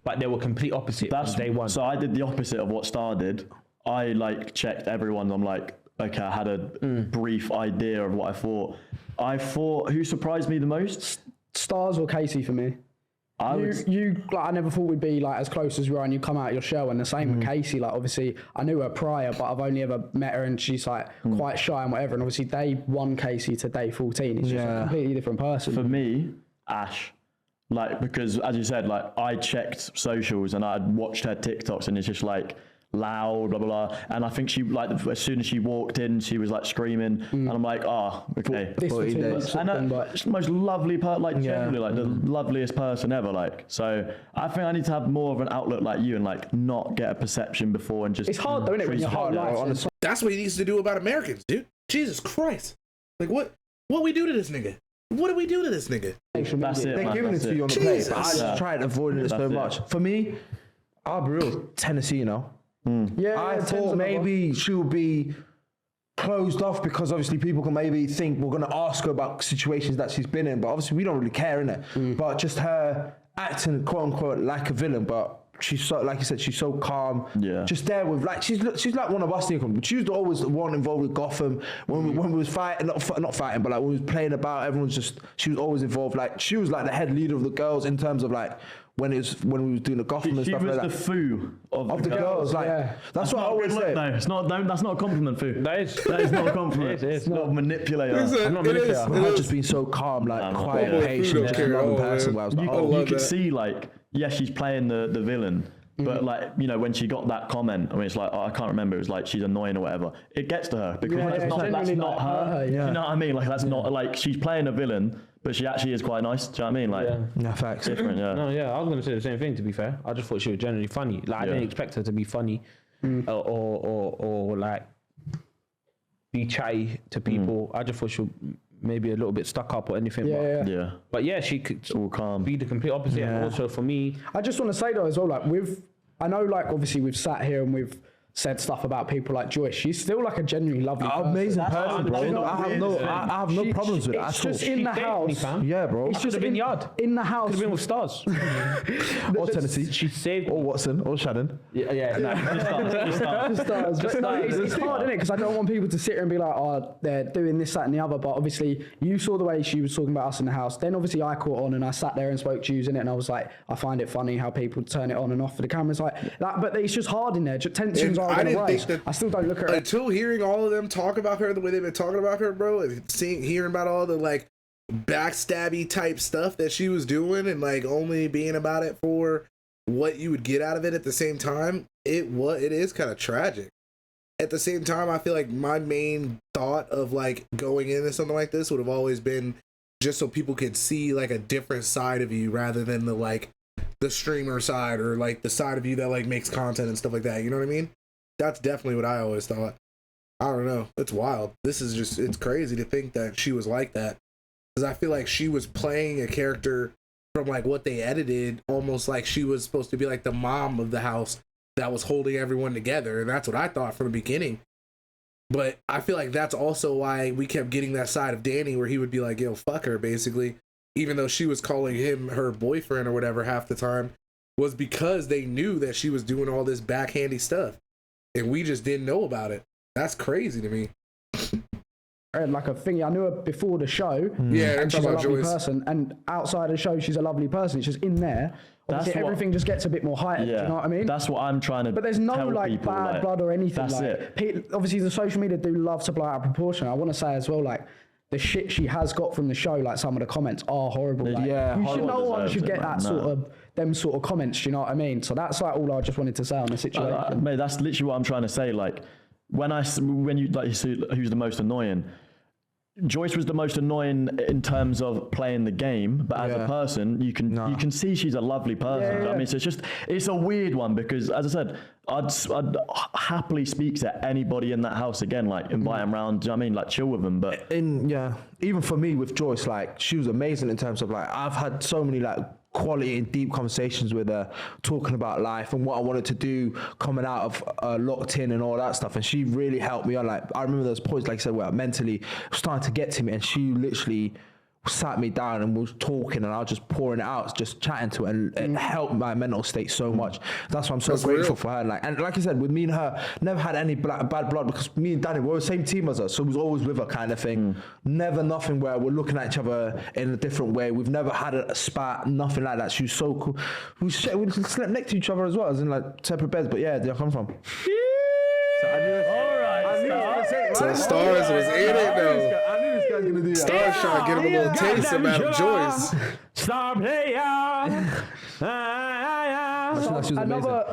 but they were complete opposite from day one. So I did the opposite of what Star did. I like checked everyone. I'm like, okay, I had a brief idea of what I thought. Who surprised me the most? Stars or Casey for me. You like, I never thought we'd be like as close as we are, and you come out of your shell. And the same with Casey. Like obviously I knew her prior, but I've only ever met her, and she's like quite shy and whatever. And obviously day 1 Casey to day 14 is just a completely different person. For me, Ash. Like, because as you said, like I checked socials and I'd watched her TikToks, and it's just like loud, blah, blah, blah. And I think she, like, as soon as she walked in, she was like screaming. And I'm like, okay. This was too much And something, but she's the most lovely person, like genuinely like the loveliest person ever. Like, so I think I need to have more of an outlook like you and like not get a perception before and just. it's hard though, isn't it, when you're hard life. That's what he needs to do about Americans, dude. Jesus Christ. Like what we do to this nigga? What do we do to this nigga? That's it. they're man, giving it that's to you on the plate. But I Jesus. just tried avoiding it so much. For me, I'll be real, Tennessee, you know. I thought maybe she would be closed off because obviously people can maybe think we're going to ask her about situations that she's been in, but obviously we don't really care, innit? But just her acting, quote unquote, like a villain, but she's so, like you said, she's so calm. Yeah. Just there with like she's like one of us. She was always the one involved with Gotham when we was fighting, not fighting, but like when we was playing about. She was always involved. Like she was like the head leader of the girls in terms of like when we was doing the Gotham and She stuff was like the that. foo of The girls, like that's what I always say. No, it's not. That's not a compliment, foo. That is not a compliment. It is. It's not a manipulator. I'm not manipulating. I've just been so calm, like quiet, boy, patient, food just don't a care. loving Oh, person. man. Where I was like, You could that. see like, yeah, she's playing the villain. But like, you know, when she got that comment, I mean, it's like, I can't remember. It was like she's annoying or whatever. It gets to her because that's not her. yeah. You know what I mean? Like that's not like she's playing a villain, but she actually is quite nice. Do you know what I mean? Like, yeah, facts. different. Yeah. No, yeah, I was gonna say the same thing. To be fair, I just thought she was generally funny. Like I didn't expect her to be funny, or like be chatty to people. I just thought she was maybe a little bit stuck up or anything. Yeah. But yeah, she could All calm. be the complete opposite. And also for me, I just want to say though as well, like I know like obviously we've sat here and we've said stuff about people like Joyce. She's still like a genuinely lovely person. Amazing person, bro. you know, I have no problems with it It's at all. just in the house. Yeah, bro. It's just have been yard. in the house. Could have been with stars. Or Tennessee. She saved. Or Watson. Or Shannon. Yeah. Just stars. But no, it's hard, isn't it? Because I don't want people to sit here and be like, oh, they're doing this, that, and the other. But obviously, you saw the way she was talking about us in the house. Then obviously, I caught on and I sat there and spoke to you in it, and I was like, I find it funny how people turn it on and off for the cameras like that. But it's just hard in there. Tensions are going to rise. I still don't look at her. Until hearing all of them talk about her the way they've been talking about her, bro, and hearing about all the like backstabby type stuff that she was doing and like only being about it for what you would get out of it at the same time, it is kind of tragic. At the same time, I feel like my main thought of like going into something like this would have always been just so people could see like a different side of you rather than the streamer side or like the side of you that like makes content and stuff like that. You know what I mean? That's definitely what I always thought. I don't know. It's wild. It's crazy to think that she was like that. Because I feel like she was playing a character from like what they edited, almost like she was supposed to be like the mom of the house that was holding everyone together. And that's what I thought from the beginning. But I feel like that's also why we kept getting that side of Danny where he would be like, yo, fuck her, basically. Even though she was calling him her boyfriend or whatever half the time, was because they knew that she was doing all this backhandy stuff. And we just didn't know about it. That's crazy to me. And like a thing, I knew her before the show. Yeah, and she's a about lovely Joyce. person. And outside of the show, she's a lovely person. It's just in there. obviously everything just gets a bit more heightened. Do you know what I mean? That's what I'm trying to. But there's no tell like people, bad blood or anything. That's like, it. Obviously, the social media do love to blow out of proportion. I want to say as well, like the shit she has got from the show, like some of the comments are horrible. Like, no one should get that them sort of comments. Do you know what I mean? So that's like all I just wanted to say on the situation. Mate, that's literally what I'm trying to say. Like when you like, who's the most annoying? Joyce was the most annoying in terms of playing the game, but as a person, you can see she's a lovely person. I mean, so it's a weird one because, as I said, I'd happily speak to anybody in that house again, like invite them around. Do you know what I mean? Like chill with them. But even for me with Joyce, like she was amazing in terms of like I've had so many like quality and deep conversations with her, talking about life and what I wanted to do coming out of locked in and all that stuff, and she really helped me on. Like I remember those points, like I said, where mentally it was starting to get to me, and she literally sat me down and was talking, and I was just pouring it out, just chatting to her, and it helped my mental state so much. That's why I'm so grateful for her. And like I said, with me and her, never had any bad blood because me and Danny were the same team as her, so we was always with her kind of thing. Never nothing where we're looking at each other in a different way. We've never had a spat, nothing like that. She was so cool. We slept next to each other as well, as in like separate beds. But yeah, where I come from. So Stars was in it though. Stars trying to get him a little taste of Madam Joyce. Star player.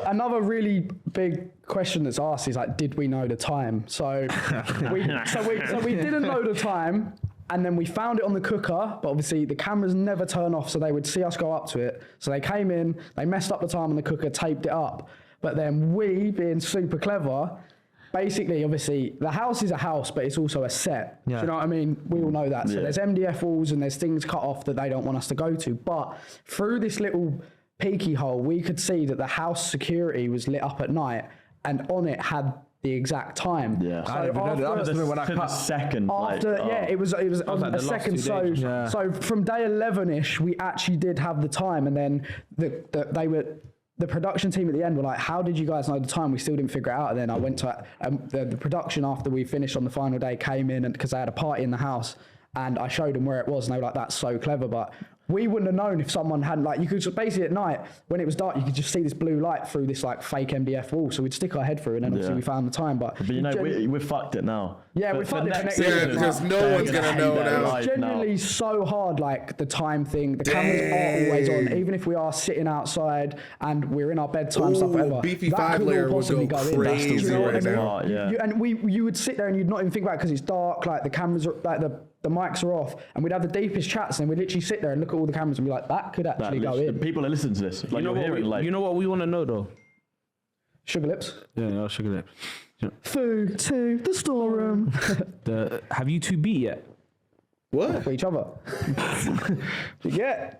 Another really big question that's asked is like, did we know the time? So we didn't know the time, and then we found it on the cooker, but obviously the cameras never turn off, so they would see us go up to it. So they came in, they messed up the time on the cooker, taped it up. But then we, being super clever, basically, obviously, the house is a house, but it's also a set. Do you know what I mean? We all know that. So there's MDF walls and there's things cut off that they don't want us to go to. But through this little peeky hole, we could see that the house security was lit up at night, and on it had the exact time. Yeah, so I didn't even know that. That was when I cut. Second. It was on like a the last second. 2 days. So from day 11ish, we actually did have the time, and then the production team at the end were like, how did you guys know the time? We still didn't figure it out. And then I went to the production after we finished on the final day, came in, and because they had a party in the house, and I showed them where it was, and they were like, that's so clever. But we wouldn't have known if someone hadn't, like, you could just basically at night, when it was dark, you could just see this blue light through this like fake MDF wall. So we'd stick our head through, and then obviously we found the time. But you know, we've fucked it now. Yeah, we fucked it for next season. Yeah, because no one's going to know now. It's genuinely so hard, like the time thing. The cameras are always on, even if we are sitting outside and we're in our bedtime, stuff, whatever. Beefy that 5 could layer all would go possibly crazy in. Do you know what I right mean? now. And you would sit there and you'd not even think about it because it's dark, like the cameras are, like the mics are off, and we'd have the deepest chats, and we'd literally sit there and look at all the cameras and be like, that could actually go in. People are listening to this. Like, you know what we want to know though? Sugar lips. Yeah, sugar lips. Yeah. Food to the storeroom. Have you two beat yet? What? For each other. Yeah.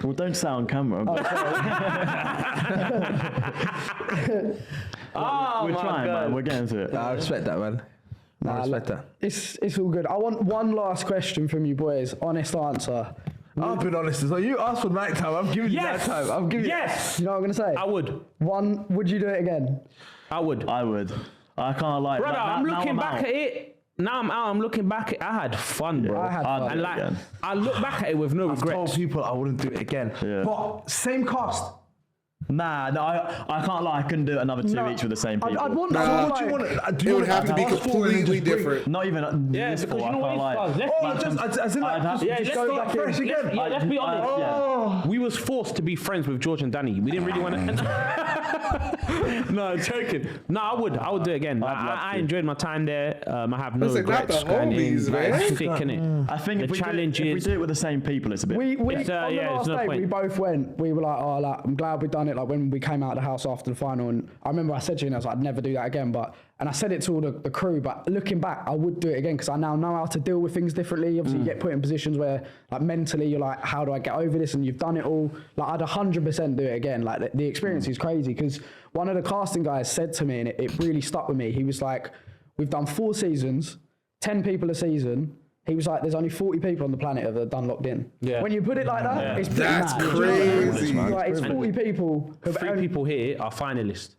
Well, don't say on camera. We're trying, man. We're getting to it. I respect that, man. I respect that. It's all good. I want one last question from you boys. Honest answer. I've been honest as well. You asked for night time. I'm giving you night time. I'm giving Yes. You know what I'm gonna say? I would. Would you do it again? I would. I can't lie. Brother, I'm looking back out. at it. Now I'm out. I'm looking back. I had fun, bro. I had fun. And like, I look back at it with no I've regrets. told people I wouldn't do it again. Yeah. But same cost. Nah, no, I can't lie. I couldn't do another 2 weeks with the same people. I'd want Nah. to. It would have to be completely different. Not even. Yeah, this because fall, you know I what can't it lie. is, Let's go back fresh again. Let's be honest. Yeah. We was forced to be friends with George and Danny. We didn't really want to. No, joking. No, I would do it again. I enjoyed my time there. I have no Listen, not regrets. the homies, man. It's thick, innit? I think if we do it with the same people, it's a bit. On the It's last no day, point. we both went. We were like, oh, like, I'm glad we've done it. Like when we came out of the house after the final, and I remember I said to you, and I was like, I'd never do that again. And I said it to all the crew, but looking back, I would do it again because I now know how to deal with things differently. Obviously, you get put in positions where, like, mentally, you're like, how do I get over this? And you've done it all. Like, I'd 100% do it again. Like, the experience is crazy because one of the casting guys said to me, and it really stuck with me. He was like, we've done 4 seasons, 10 people a season. He was like, there's only 40 people on the planet that are done locked in. Yeah. When you put it like that, it's pretty That's mad. crazy. Like, it's 40 people. Three people here are finalists.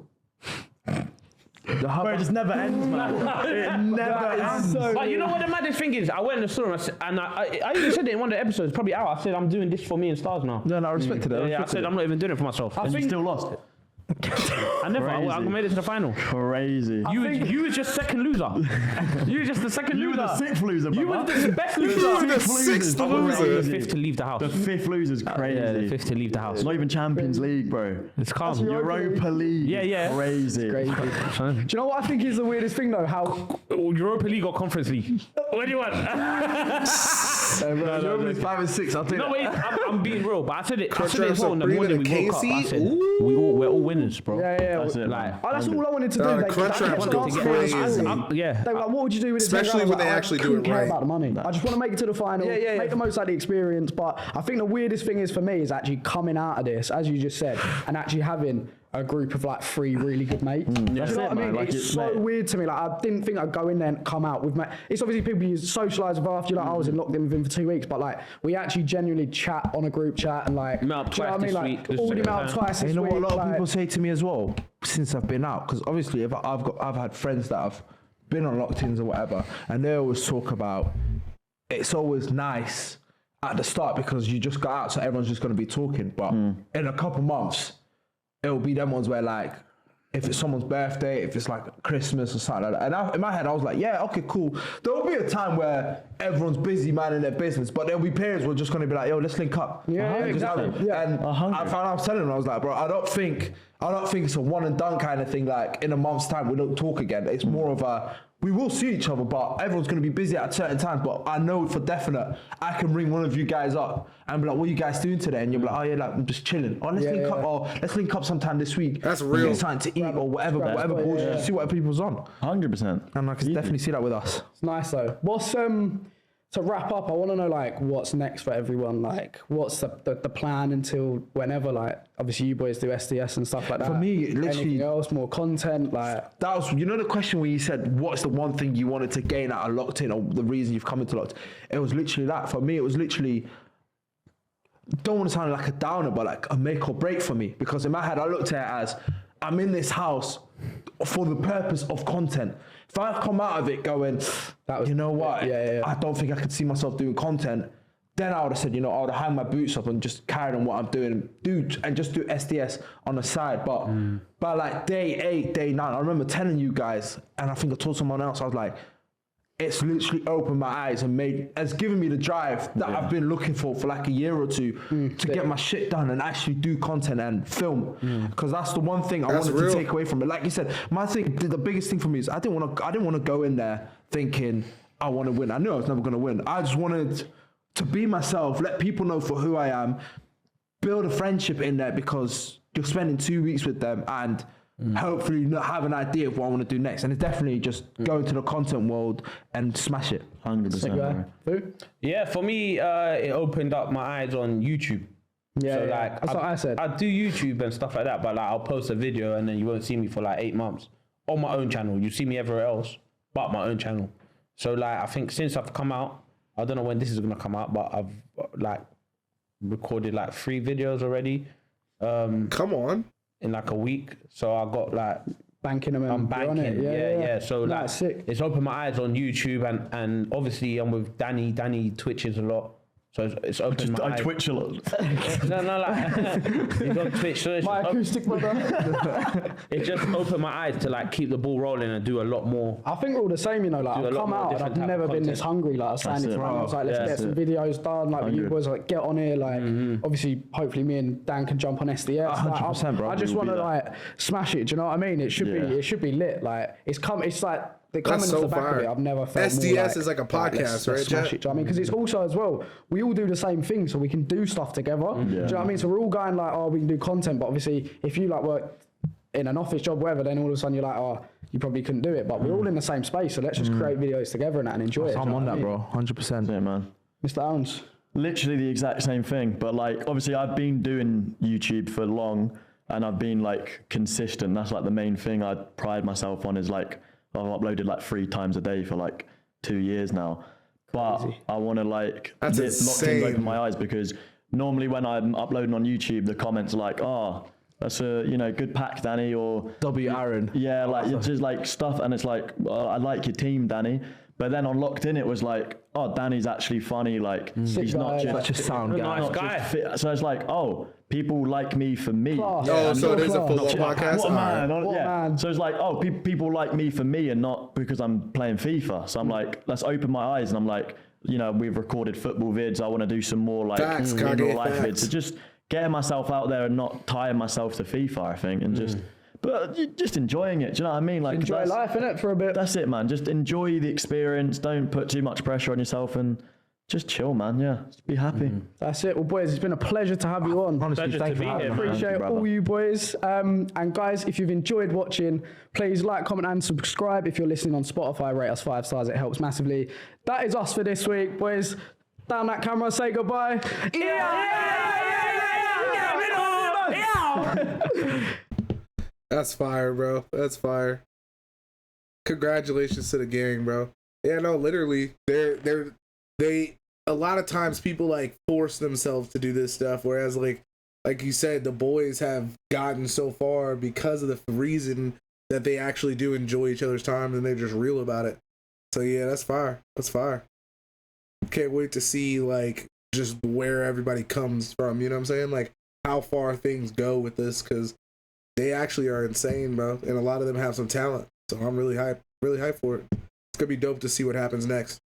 Bro, it just never ends, man. It never ends. But you know what the maddest thing is? I went in the store and I even said it in one of the episodes, probably out. I said I'm doing this for me and Stars now. No, I respected it. Yeah, I said I'm not even doing it for myself. And you still lost. I never. I made it to the final. Crazy. You was just second loser. You were just the second You were loser. the sixth loser, bro. You were the best loser. You were the sixth I was loser. the fifth to leave the house. The fifth loser's crazy. Yeah, the fifth to leave the house. It's not even Champions League, bro. It's calm. Europa League. Yeah. Crazy. Crazy. Do you know what I think is the weirdest thing though? How Europa League or Conference League? What do you want? Germany's 5 and 6. I'll take No, that. wait, I'm being real, but I said it as well in the Supreme morning and we woke up. I KC? said Ooh. we're all winners, bro. yeah. That's it, Like, man. Oh, that's all I wanted to do. The They crunch they raps kept go asking me this crazy. morning. yeah. They were like, what would you do with this? Especially I was when like, they I actually do couldn't it care right. about the money. I just want to make it to the final, Yeah. make the most out of the experience. But I think the weirdest thing is for me is actually coming out of this, as you just said, and actually having a group of like 3 really good mates. Do you know That's what it, I mean? man. Like, it's it's so mate. weird to me. Like I didn't think I'd go in there and come out with It's obviously people you socialise with after. Like I was in locked in with him for 2 weeks, but like we actually genuinely chat on a group chat and like. Met up do you know what I twice mean? this Like week, already this met up time. twice this You know what a week. lot of like- people say to me as well since I've been out, because obviously if I've had friends that have been on locked-ins or whatever, and they always talk about it's always nice at the start because you just got out, so everyone's just going to be talking. But in a couple months, it'll be them ones where like, if it's someone's birthday, if it's like Christmas or something like that. And in my head, I was like, yeah, okay, cool. There'll be a time where everyone's busy minding their business, but there'll be periods where we're just going to be like, yo, let's link up. Yeah, And just have it. exactly. Yeah. And 100. I found out, I was telling him, I was like, bro, I don't think it's a one and done kind of thing. Like in a month's time, we don't talk again. It's more of a, we will see each other, but everyone's going to be busy at certain times. But I know for definite, I can ring one of you guys up and be like, what are you guys doing today? And you'll be like, oh yeah, like I'm just chilling. Or let's link up, or let's link up sometime this week. That's and real. Get something to eat or whatever bullshit. See what people's on. 100%. And I can definitely see that with us. It's nice though. What's to wrap up? I want to know like what's next for everyone. Like what's the plan until whenever? Like obviously you boys do SDS and stuff like that. For me, literally- anything else, more content. Like That was, you know, the question where you said, what's the one thing you wanted to gain out of locked in, or the reason you've come into locked? It was literally that. For me, it was literally, don't want to sound like a downer, but like a make or break for me. Because in my head, I looked at it as, I'm in this house for the purpose of content. If I come out of it going, you know what, I don't think I could see myself doing content, then I would have said, you know, I would have hung my boots up and just carried on what I'm doing, and just do SDS on the side. But by like day 8, day 9, I remember telling you guys, and I think I told someone else, I was like, it's literally opened my eyes and has given me the drive that I've been looking for like a year or two to get my shit done and actually do content and film. Because that's the one thing I wanted to take away from it. Like you said, my thing, the biggest thing for me is I didn't want to go in there thinking I want to win. I knew I was never going to win. I just wanted to be myself, let people know for who I am, build a friendship in there because you're spending 2 weeks with them and hopefully not have an idea of what I want to do next. And it's definitely just go into the content world and smash it. 100%. bro. Yeah, for me, it opened up my eyes on YouTube. Yeah, So yeah. like, That's what I said. I do YouTube and stuff like that, but like I'll post a video and then you won't see me for like 8 months on my own channel. You see me everywhere else but my own channel. So like, I think since I've come out, I don't know when this is gonna come out, but I've like recorded like 3 videos already. Come on. In like a week. So I got like banking them. I'm you're on banking. it. Yeah. So No, like it's sick. it's opened my eyes on YouTube and obviously I'm with Danny. Danny twitches a lot. So it's opened my I eyes. twitch a lot. No, like you got Twitch. So it's My just acoustic brother. it just opened my eyes to like keep the ball rolling and do a lot more. I think we're all the same, you know. Like Do a I've lot come more out and different I've type never of been this content. hungry. Like I was saying That's it, it, man. I was like, let's Yeah. get some videos done. Like with you 100. boys, like get on here. Like obviously, hopefully, me and Dan can jump on SDS. Like, 100%, bro. I just We'll want be to there. like smash it. Do you know what I mean? It should be lit. Like it's like. They're coming That's off so the back fire. of it. I've never felt SDS more is like a podcast, let's right, smash Jet? it. Do you know what I mean? Because it's also as well, we all do the same thing, so we can do stuff together. Do you know what I mean? So we're all going like, oh, we can do content, but obviously, if you like work in an office job, whatever, then all of a sudden you're like, oh, you probably couldn't do it. But we're all in the same space, so let's just create videos together and enjoy it. I'm do you on know that, what I mean? bro. 100%. Yeah, man. Mr. Owens. Literally the exact same thing, but like obviously I've been doing YouTube for long and I've been like consistent. That's like the main thing I pride myself on is like I've uploaded like 3 times a day for like 2 years now. But I want to like That's locked in insane. open my eyes because normally when I'm uploading on YouTube, the comments are like, oh, that's a good pack, Danny, or W. Aaron. yeah, like it's just like stuff, and it's like, well, I like your team, Danny. But then on Locked In, it was like, oh, Danny's actually funny. Like he's not just Such a sound guy. Nice guy. fit. So it's like, oh, people like me for me. Class. Oh, so it is a Class. football podcast. What a man! What a yeah. man. So it's like, oh, people like me for me and not because I'm playing FIFA. So I'm like, let's open my eyes, and I'm like, we've recorded football vids. I want to do some more like Facts, in real life facts. vids. So just getting myself out there and not tying myself to FIFA, I think, and just enjoying it. Do you know what I mean? Like Enjoy life, innit, for a bit. That's it, man. Just enjoy the experience. Don't put too much pressure on yourself and just chill, man. Yeah, just be happy. That's it. Well, boys, it's been a pleasure to have you on. Honestly, Pleasure thank to you be for here, having me. man. Appreciate all you boys. And guys, if you've enjoyed watching, please like, comment, and subscribe. If you're listening on Spotify, rate us 5 stars. It helps massively. That is us for this week, boys. Down that camera, say goodbye. That's fire, bro. That's fire. Congratulations to the gang, bro. Yeah, no, literally, they a lot of times people like force themselves to do this stuff, whereas like you said, the boys have gotten so far because of the reason that they actually do enjoy each other's time and they're just real about it. So yeah, that's fire. That's fire. Can't wait to see like just where everybody comes from. You know what I'm saying? Like how far things go with this, because they actually are insane, bro, and a lot of them have some talent. So I'm really hyped for it. It's gonna be dope to see what happens next.